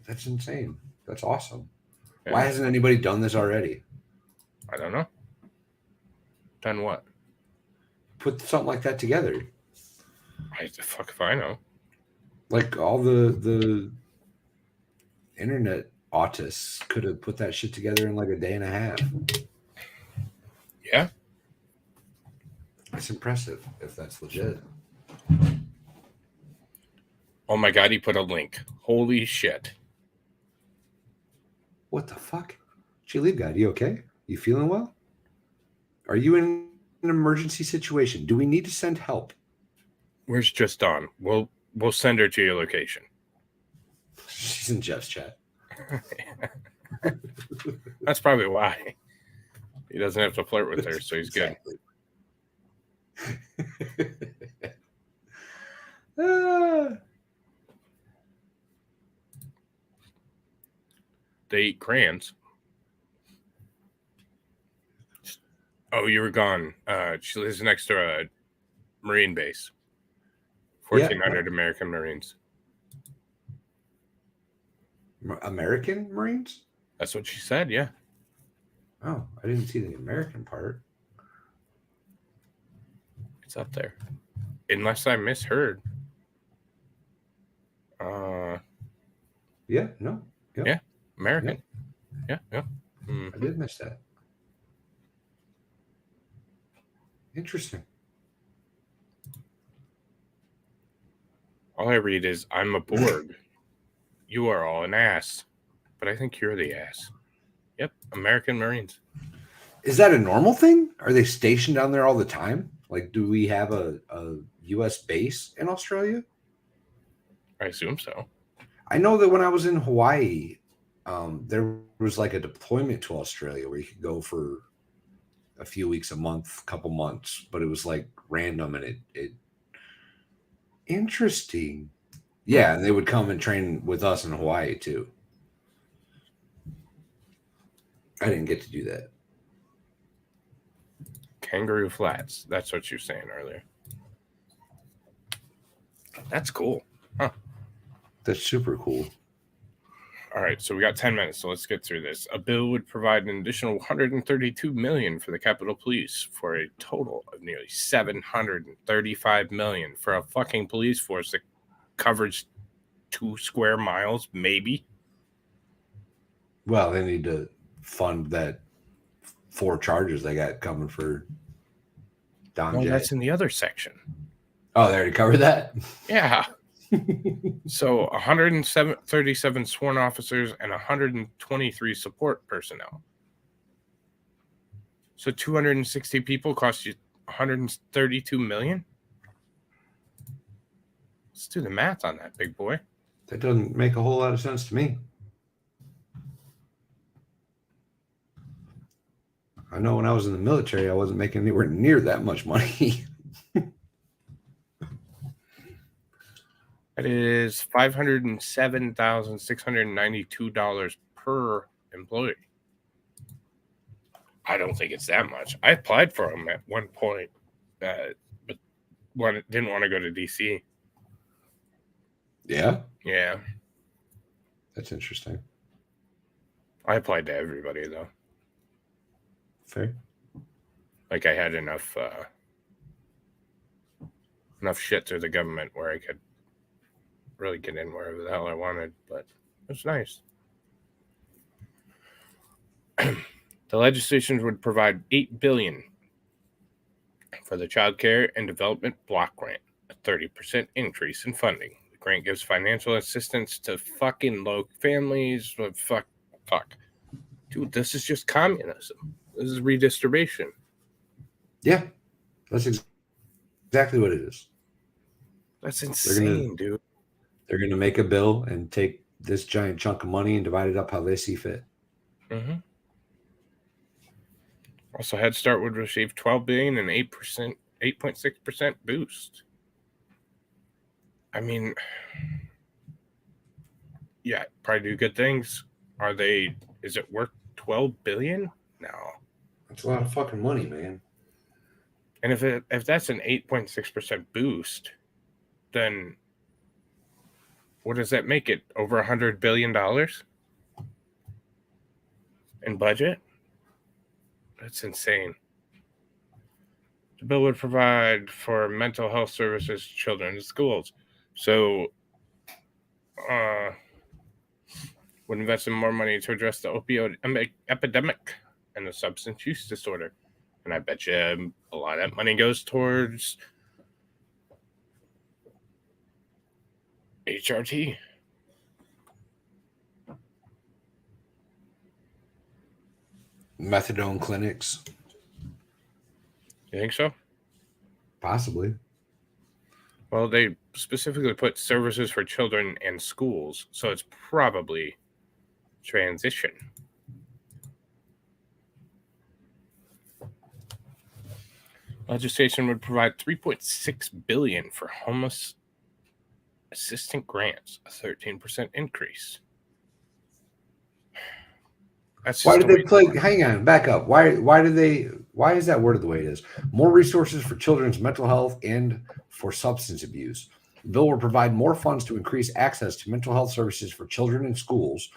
That's insane. That's awesome. Yeah. Why hasn't anybody done this already? I don't know. Done what? Put something like that together. The fuck if I know. Like all the internet autists could have put that shit together in like a day and a half. Yeah. That's impressive if that's legit. Oh my god, he put a link. Holy shit. What the fuck? Leave, God, you okay? You feeling well? Are you in an emergency situation? Do we need to send help? Where's Just Dawn? We'll send her to your location. She's in Jeff's chat. That's probably why. He doesn't have to flirt with her, so he's exactly. Good. They eat crayons. Oh, you were gone. She lives next to a Marine base. 1,400 American Marines. American Marines? That's what she said, yeah. Oh, I didn't see the American part. It's up there. Unless I misheard. Yeah, no. Yep. Yeah, American. Yeah. Mm-hmm. I did miss that. Interesting. All I read is, I'm a Borg. you are all an ass, but I think you're the ass. Yep, American Marines. Is that a normal thing? Are they stationed down there all the time? Like, do we have a U.S. base in Australia? I assume so. I know that when I was in Hawaii, there was like a deployment to Australia where you could go for a few weeks, a month, couple months, but it was like random and it interesting. Yeah, and they would come and train with us in Hawaii too. I didn't get to do that. Kangaroo Flats. That's what you were saying earlier. That's cool. Huh. That's super cool. All right, so we got 10 minutes, so let's get through this. A bill would provide an additional $132 million for the Capitol Police for a total of nearly $735 million for a fucking police force that covers 2 square miles, maybe. Well, they need to fund that 4 charges they got coming for Don Well, J. that's in the other section. Oh, they already covered that? Yeah. So 137 sworn officers and 123 support personnel. So 260 people cost you 132 million? Let's do the math on that, big boy. That doesn't make a whole lot of sense to me. I know when I was in the military, I wasn't making anywhere near that much money. That is $507,692 per employee. I don't think it's that much. I applied for them at one point, but didn't want to go to DC. Yeah? Yeah. That's interesting. I applied to everybody, though. Fair. Like, I had enough shit through the government where I could really get in wherever the hell I wanted, but it was nice. The legislation would provide $8 billion for the Child Care and Development Block Grant, a 30% increase in funding. The grant gives financial assistance to fucking low families. Fuck. Dude, this is just communism. This is redistribution. Yeah, that's exactly what it is. That's insane, dude. They're going to make a bill and take this giant chunk of money and divide it up how they see fit. Mm-hmm. Also, Head Start would receive $12 billion and 8.6% boost. I mean, yeah, probably do good things. Is it worth $12 billion? No. That's a lot of fucking money, man. And if that's an 8.6% boost, then what does that make it? Over $100 billion in budget? That's insane. The bill would provide for mental health services to children in schools. So, would invest in more money to address the opioid epidemic and the substance use disorder. And I bet you a lot of that money goes towards HRT. Methadone clinics. You think so? Possibly. Well, they specifically put services for children and schools, so it's probably transition. Legislation would provide $3.6 billion for homeless assistant grants, a 13% increase. Why did they play? Hang on, back up. Why is that worded the way it is? More resources for children's mental health and for substance abuse. The bill will provide more funds to increase access to mental health services for children in schools.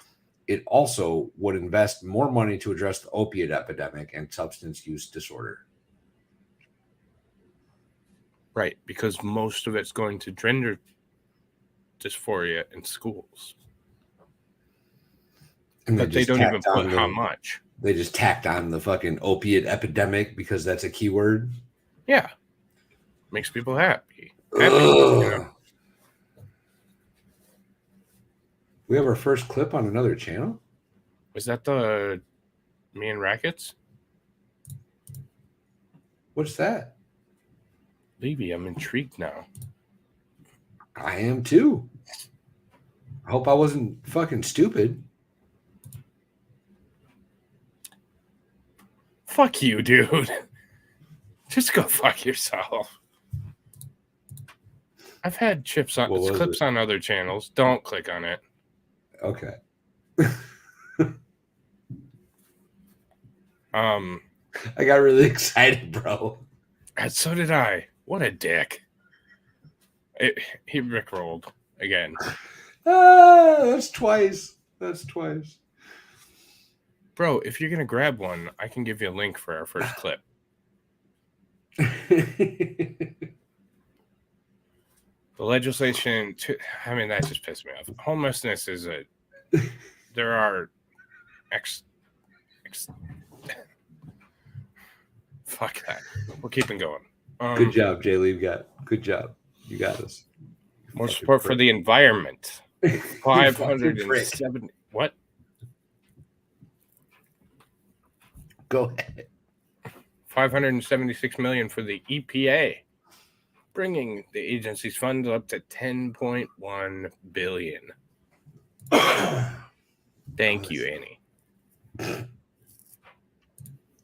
It also would invest more money to address the opiate epidemic and substance use disorder. Right, because most of it's going to gender dysphoria in schools. But they don't even put how much. They just tacked on the fucking opiate epidemic because that's a keyword. Yeah. Makes people happy. You know? We have our first clip on another channel? Was that the Me and Rackets? What's that? Levy, I'm intrigued now. I am too. I hope I wasn't fucking stupid. Fuck you, dude. Just go fuck yourself. I've had clips on other channels. Don't click on it. Okay. I got really excited, bro. And so did I. What a dick. He rickrolled again. That's twice. Bro, if you're going to grab one, I can give you a link for our first clip. The legislation, that just pissed me off. Homelessness is there are fuck that. We're keeping going. Good job, Jay Lee. Good job. You got us. More support for the environment. 570. What? Go ahead. 576 million for the EPA, bringing the agency's funds up to 10.1 billion. Thank you, Annie. You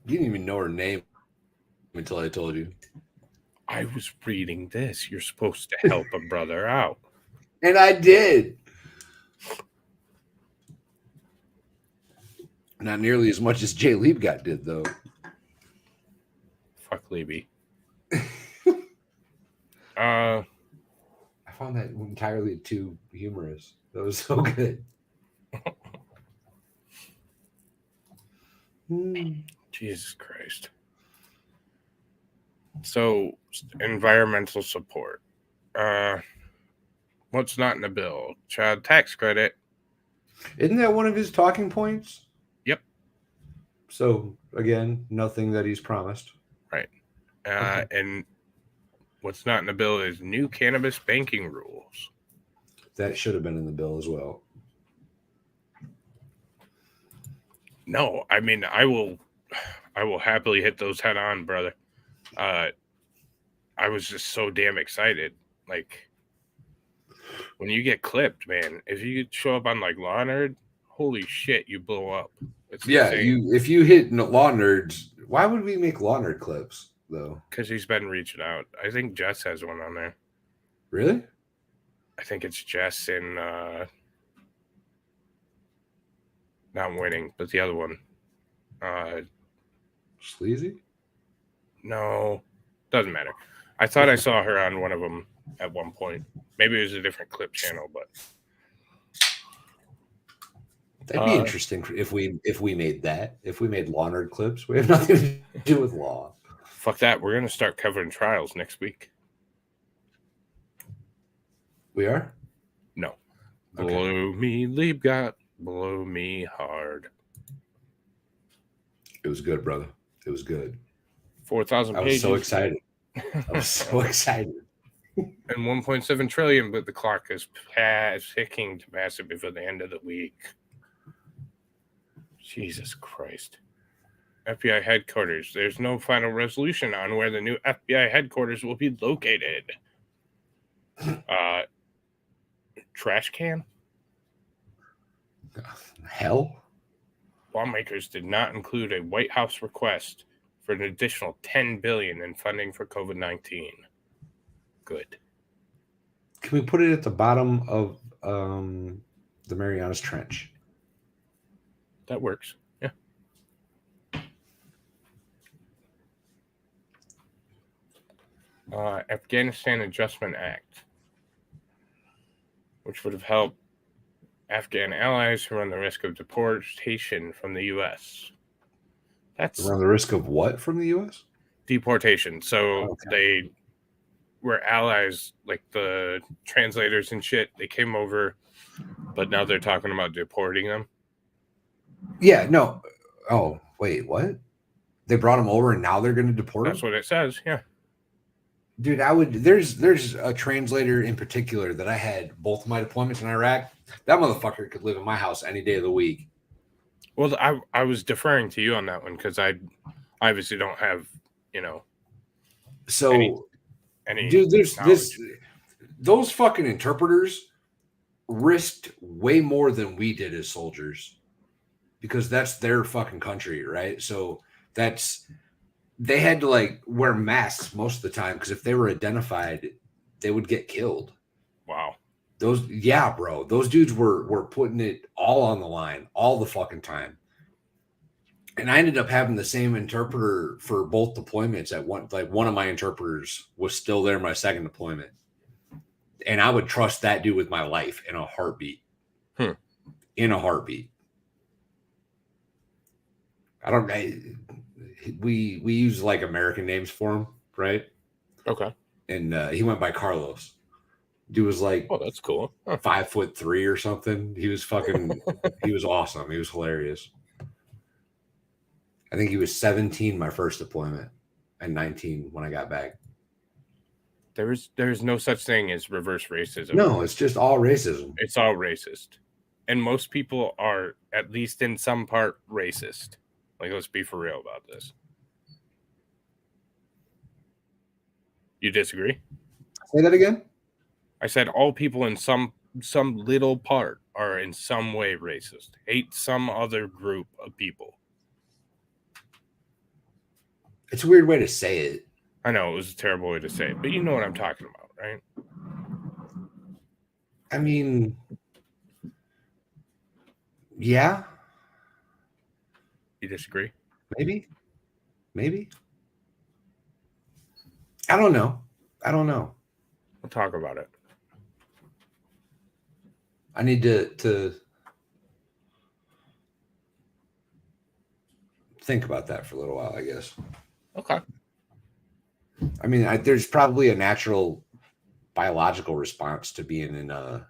didn't even know her name until I told you. I was reading this. You're supposed to help a brother out. And I did. Not nearly as much as Jay Liebgott did, though. Fuck Libby. I found that entirely too humorous. That was so good. Jesus Christ. So, environmental support. What's not in the bill? Child tax credit. Isn't that one of his talking points? Yep. So, again, nothing that he's promised. Right. And what's not in the bill is new cannabis banking rules. That should have been in the bill as well. No, I mean, I will happily hit those head on, brother. I was just so damn excited. Like, when you get clipped, man, if you show up on like Law Nerd, holy shit, you blow up. It's insane. If you hit Law Nerds, why would we make Law Nerd clips though? Because he's been reaching out. I think Jess has one on there. Really? I think it's Jess and not Winning, but the other one. Sleazy? No, doesn't matter. I thought I saw her on one of them at one point. Maybe it was a different clip channel, but that'd be interesting if we made that. If we made Law Nerd clips, we have nothing to do with law. Fuck that. We're gonna start covering trials next week. We are? No. Okay. Blow me, Liebgott. Blow me hard. It was good, brother. It was good. 4,000 pages. I was so excited. And 1.7 trillion, but the clock is ticking to pass it before the end of the week. Jesus Christ. FBI headquarters. There's no final resolution on where the new FBI headquarters will be located. Trash can? Hell? Lawmakers did not include a White House request for an additional $10 billion in funding for COVID-19. Good. Can we put it at the bottom of the Marianas Trench? That works. Yeah. Afghanistan Adjustment Act, which would have helped Afghan allies who run the risk of deportation from the U.S. That's run the risk of what from the U.S.? Deportation. So they were allies, like the translators and shit. They came over, but now they're talking about deporting them. Yeah, no. Oh, wait, what? They brought them over and now they're going to deport them? That's what it says, yeah. Dude, I would. There's a translator in particular that I had both my deployments in Iraq. That motherfucker could live in my house any day of the week. Well, I was deferring to you on that one because I obviously don't have, you know, So, any dude, there's knowledge. those fucking interpreters risked way more than we did as soldiers because that's their fucking country, right? So they had to like wear masks most of the time because if they were identified, they would get killed. Wow. Yeah, bro. Those dudes were putting it all on the line all the fucking time. And I ended up having the same interpreter for both deployments at one. Like one of my interpreters was still there my second deployment, and I would trust that dude with my life in a heartbeat. In a heartbeat. We use like American names for him, right? Okay. And he went by Carlos. Dude was like, oh, that's cool. 5'3" or something. He was fucking. He was awesome. He was hilarious. I think he was 17 my first deployment, and 19 when I got back. There's no such thing as reverse racism. No, it's just all racism. It's all racist, and most people are at least in some part racist. Like, let's be for real about this. You disagree? Say that again? I said all people in some little part are in some way racist. Hate some other group of people. It's a weird way to say it. I know, it was a terrible way to say it, but you know what I'm talking about, right? I mean, yeah. You disagree? Maybe. I don't know. We'll talk about it. I need to think about that for a little while, I guess. Okay. I mean, there's probably a natural biological response to being in a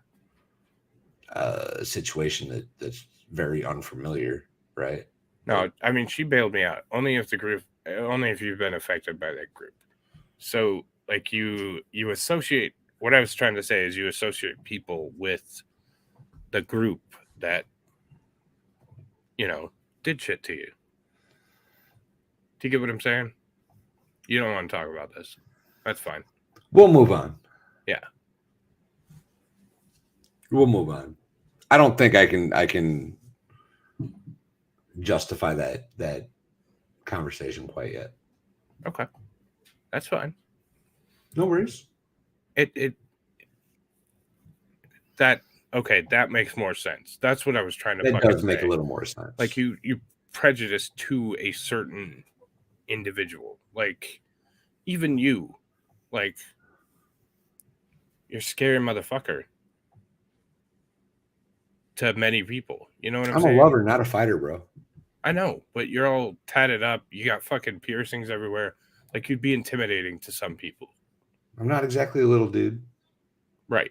situation that's very unfamiliar, right? No, I mean, she bailed me out only if you've been affected by that group. So, like, you associate. What I was trying to say is you associate people with the group that, you know, did shit to you. Do you get what I'm saying? You don't want to talk about this. That's fine. We'll move on. Yeah. We'll move on. I don't think I can justify that conversation quite yet. Okay. That's fine. No worries. That makes more sense. That's what I was trying to That does make a little more sense. Like you prejudice to a certain individual. Like even you, like you're a scary motherfucker to many people. You know what I'm saying? I'm a lover, not a fighter, bro. I know, but you're all tatted up. You got fucking piercings everywhere. Like you'd be intimidating to some people. I'm not exactly a little dude. Right.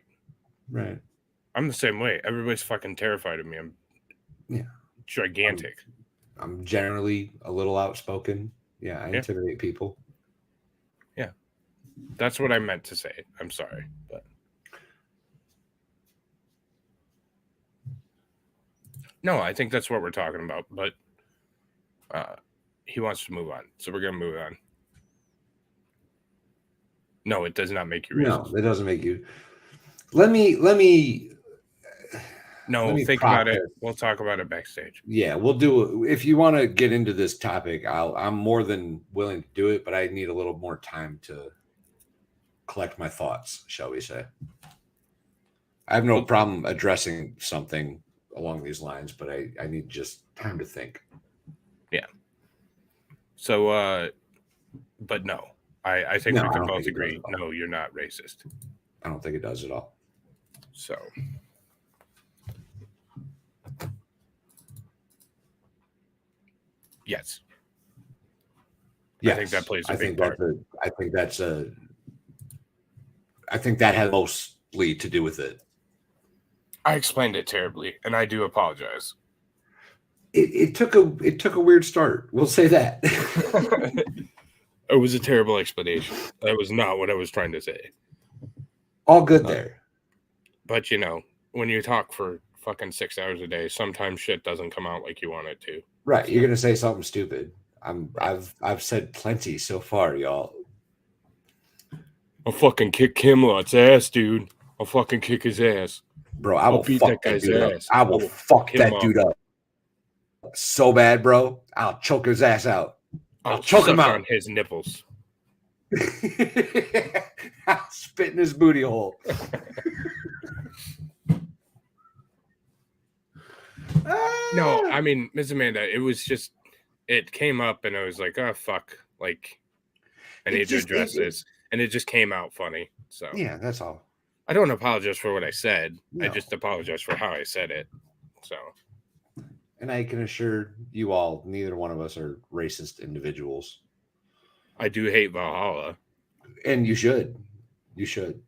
I'm the same way. Everybody's fucking terrified of me. I'm gigantic. I'm generally a little outspoken. Yeah, I intimidate people. Yeah. That's what I meant to say. I'm sorry, but no, I think that's what we're talking about, but he wants to move on. So we're going to move on. No, it does not make you racist. No, it doesn't make you. Let me No, think about it. We'll talk about it backstage. Yeah, we'll do it. If you want to get into this topic, I'm more than willing to do it, but I need a little more time to collect my thoughts, shall we say. I have no problem addressing something along these lines, but I need just time to think. Yeah. So, but no, I think we can both agree. No, you're not racist. I don't think it does at all. So. Yes. I think that plays a big part. I think that has mostly to do with it. I explained it terribly, and I do apologize. It took a weird start. We'll say that. It was a terrible explanation. That was not what I was trying to say. All good there. But you know, when you talk for fucking 6 hours a day, sometimes shit doesn't come out like you want it to. Right. You're gonna say something stupid. I've said plenty so far, y'all. I'll fucking kick Kimlot's ass, dude. I'll fucking kick his ass. Bro, I will beat fuck that that guy's dude up. ass. I will fuck him that up. dude up so bad, bro. I'll choke his ass out. I'll choke him suck out on his nipples. I'll spit in his booty hole. No, I mean, Ms. Amanda, it was just, it came up and I was like, oh, fuck. Like, I need to address this. And it just came out funny. So, yeah, that's all. I don't apologize for what I said. No. I just apologize for how I said it. So, and I can assure you all, neither one of us are racist individuals. I do hate Valhalla. And you should. You should.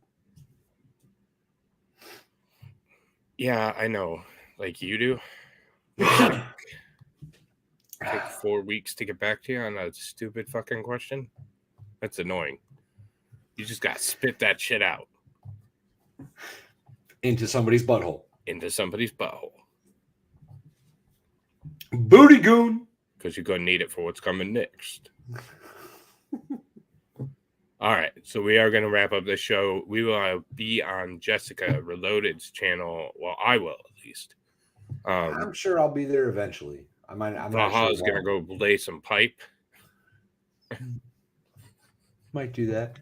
Yeah, I know. Like you do. Take 4 weeks to get back to you on a stupid fucking question. That's annoying. You just got to spit that shit out. Into somebody's butthole. Into somebody's butthole. Booty goon. Because you're going to need it for what's coming next. All right. So we are going to wrap up this show. We will be on Jessica Reloaded's channel. Well, I will at least. I'm sure I'll be there eventually. I'm Valhalla's going to go lay some pipe. Might do that.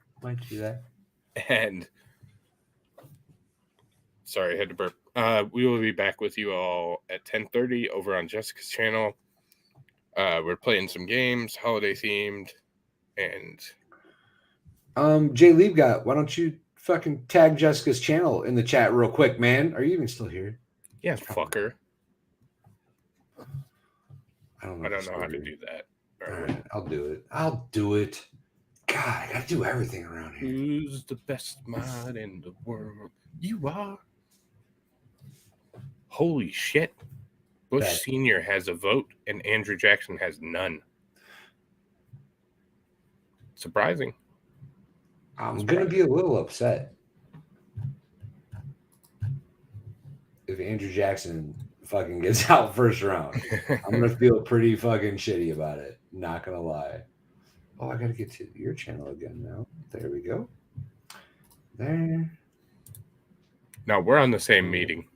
And sorry, I had to burp. We will be back with you all at 10:30 over on Jessica's channel. We're playing some games, holiday themed, and Jay Liebgott, why don't you fucking tag Jessica's channel in the chat real quick, man? Are you even still here? Yeah, fucker. I don't know how to do that. All right, I'll do it. God, I gotta do everything around here. Who's the best mod in the world? You are. Holy shit. Bush Sr. has a vote and Andrew Jackson has none. Surprising. I'm going to be a little upset if Andrew Jackson fucking gets out first round. I'm going to feel pretty fucking shitty about it. Not going to lie. Oh, I got to get to your channel again now. There we go. There. No, we're on the same meaning.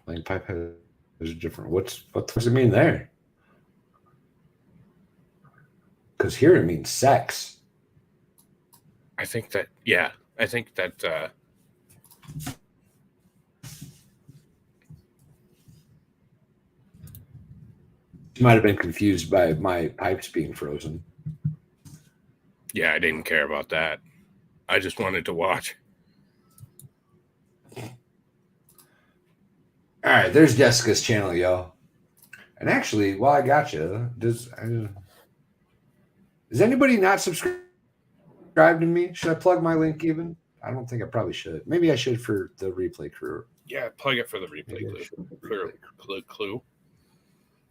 Lane pipe has a different. What does it mean there? Because here it means sex. I think that you might have been confused by my pipes being frozen. Yeah, I didn't care about that. I just wanted to watch. All right, there's Jessica's channel, y'all. And actually, while I got you, does anybody not subscribe to me? Should I plug my link even? I don't think I probably should. Maybe I should for the replay crew. Yeah, plug it for the replay clue.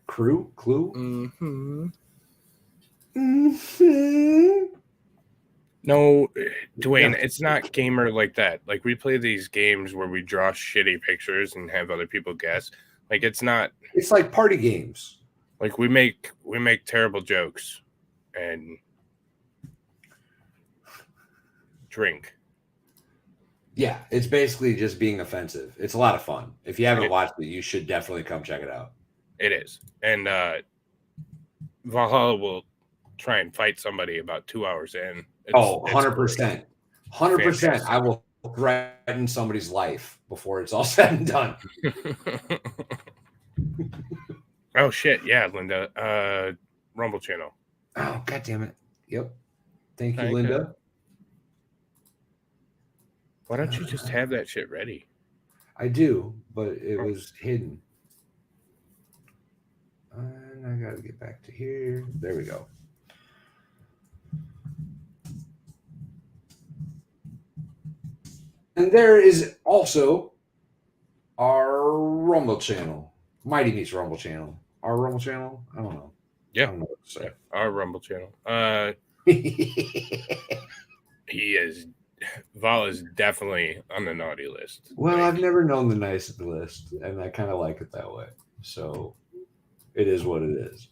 Clue? Mm-hmm. Mm-hmm. No, Dwayne, it's not gamer like that. Like, we play these games where we draw shitty pictures and have other people guess. Like, it's not. It's like party games. Like, we make terrible jokes and drink. Yeah, it's basically just being offensive. It's a lot of fun. If you haven't watched it, you should definitely come check it out. It is. And Valhalla will try and fight somebody about 2 hours in. 100%. 100%. I will threaten somebody's life before it's all said and done. Oh, shit. Yeah, Linda. Rumble channel. Oh, God damn it. Yep. Thank you, Linda. Why don't you just have that shit ready? I do, but it was hidden. And I got to get back to here. There we go. And there is also our Rumble channel, Mighty Meets Rumble channel. Our Rumble channel? I don't know. Yeah. I don't know what to say. Our Rumble channel. Val is definitely on the naughty list. Well, Like, I've never known the nice list, and I kind of like it that way. So it is what it is.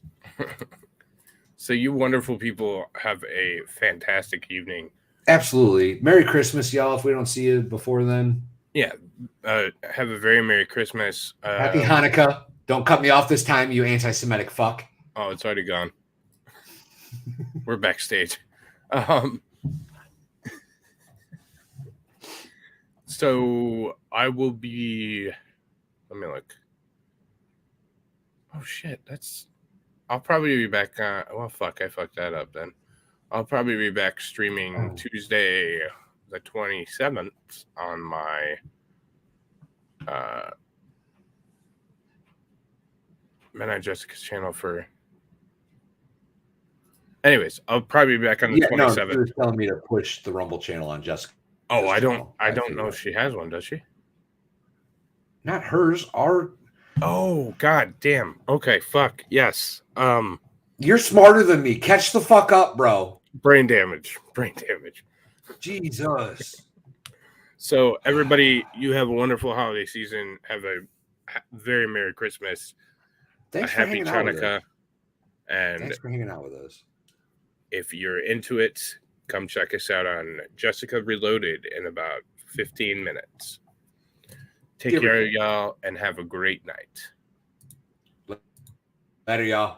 So you wonderful people have a fantastic evening. Absolutely. Merry Christmas, y'all. If we don't see you before then. Yeah. Have a very Merry Christmas. Happy Hanukkah. Don't cut me off this time, you anti-Semitic fuck. Oh, it's already gone. We're backstage. So I will be. Let me look. Oh shit! I'll probably be back. Well, fuck! I fucked that up. Then I'll probably be back streaming Tuesday, the 27th, on my Men on Jessica's channel for. Anyways, I'll probably be back on the 27th. No, you're telling me to push the Rumble channel on Jessica. Oh, I don't know if she has one, does she? Not hers. Our. Oh, god damn. Okay, fuck. Yes. You're smarter than me. Catch the fuck up, bro. Brain damage. Jesus. So everybody, you have a wonderful holiday season. Have a very Merry Christmas. Thanks a for happy hanging out with Chanukah. us. And Thanks for hanging out with us. if you're into it, come check us out on Jessica Reloaded in about 15 minutes. Take care, y'all, and have a great night. Later, y'all.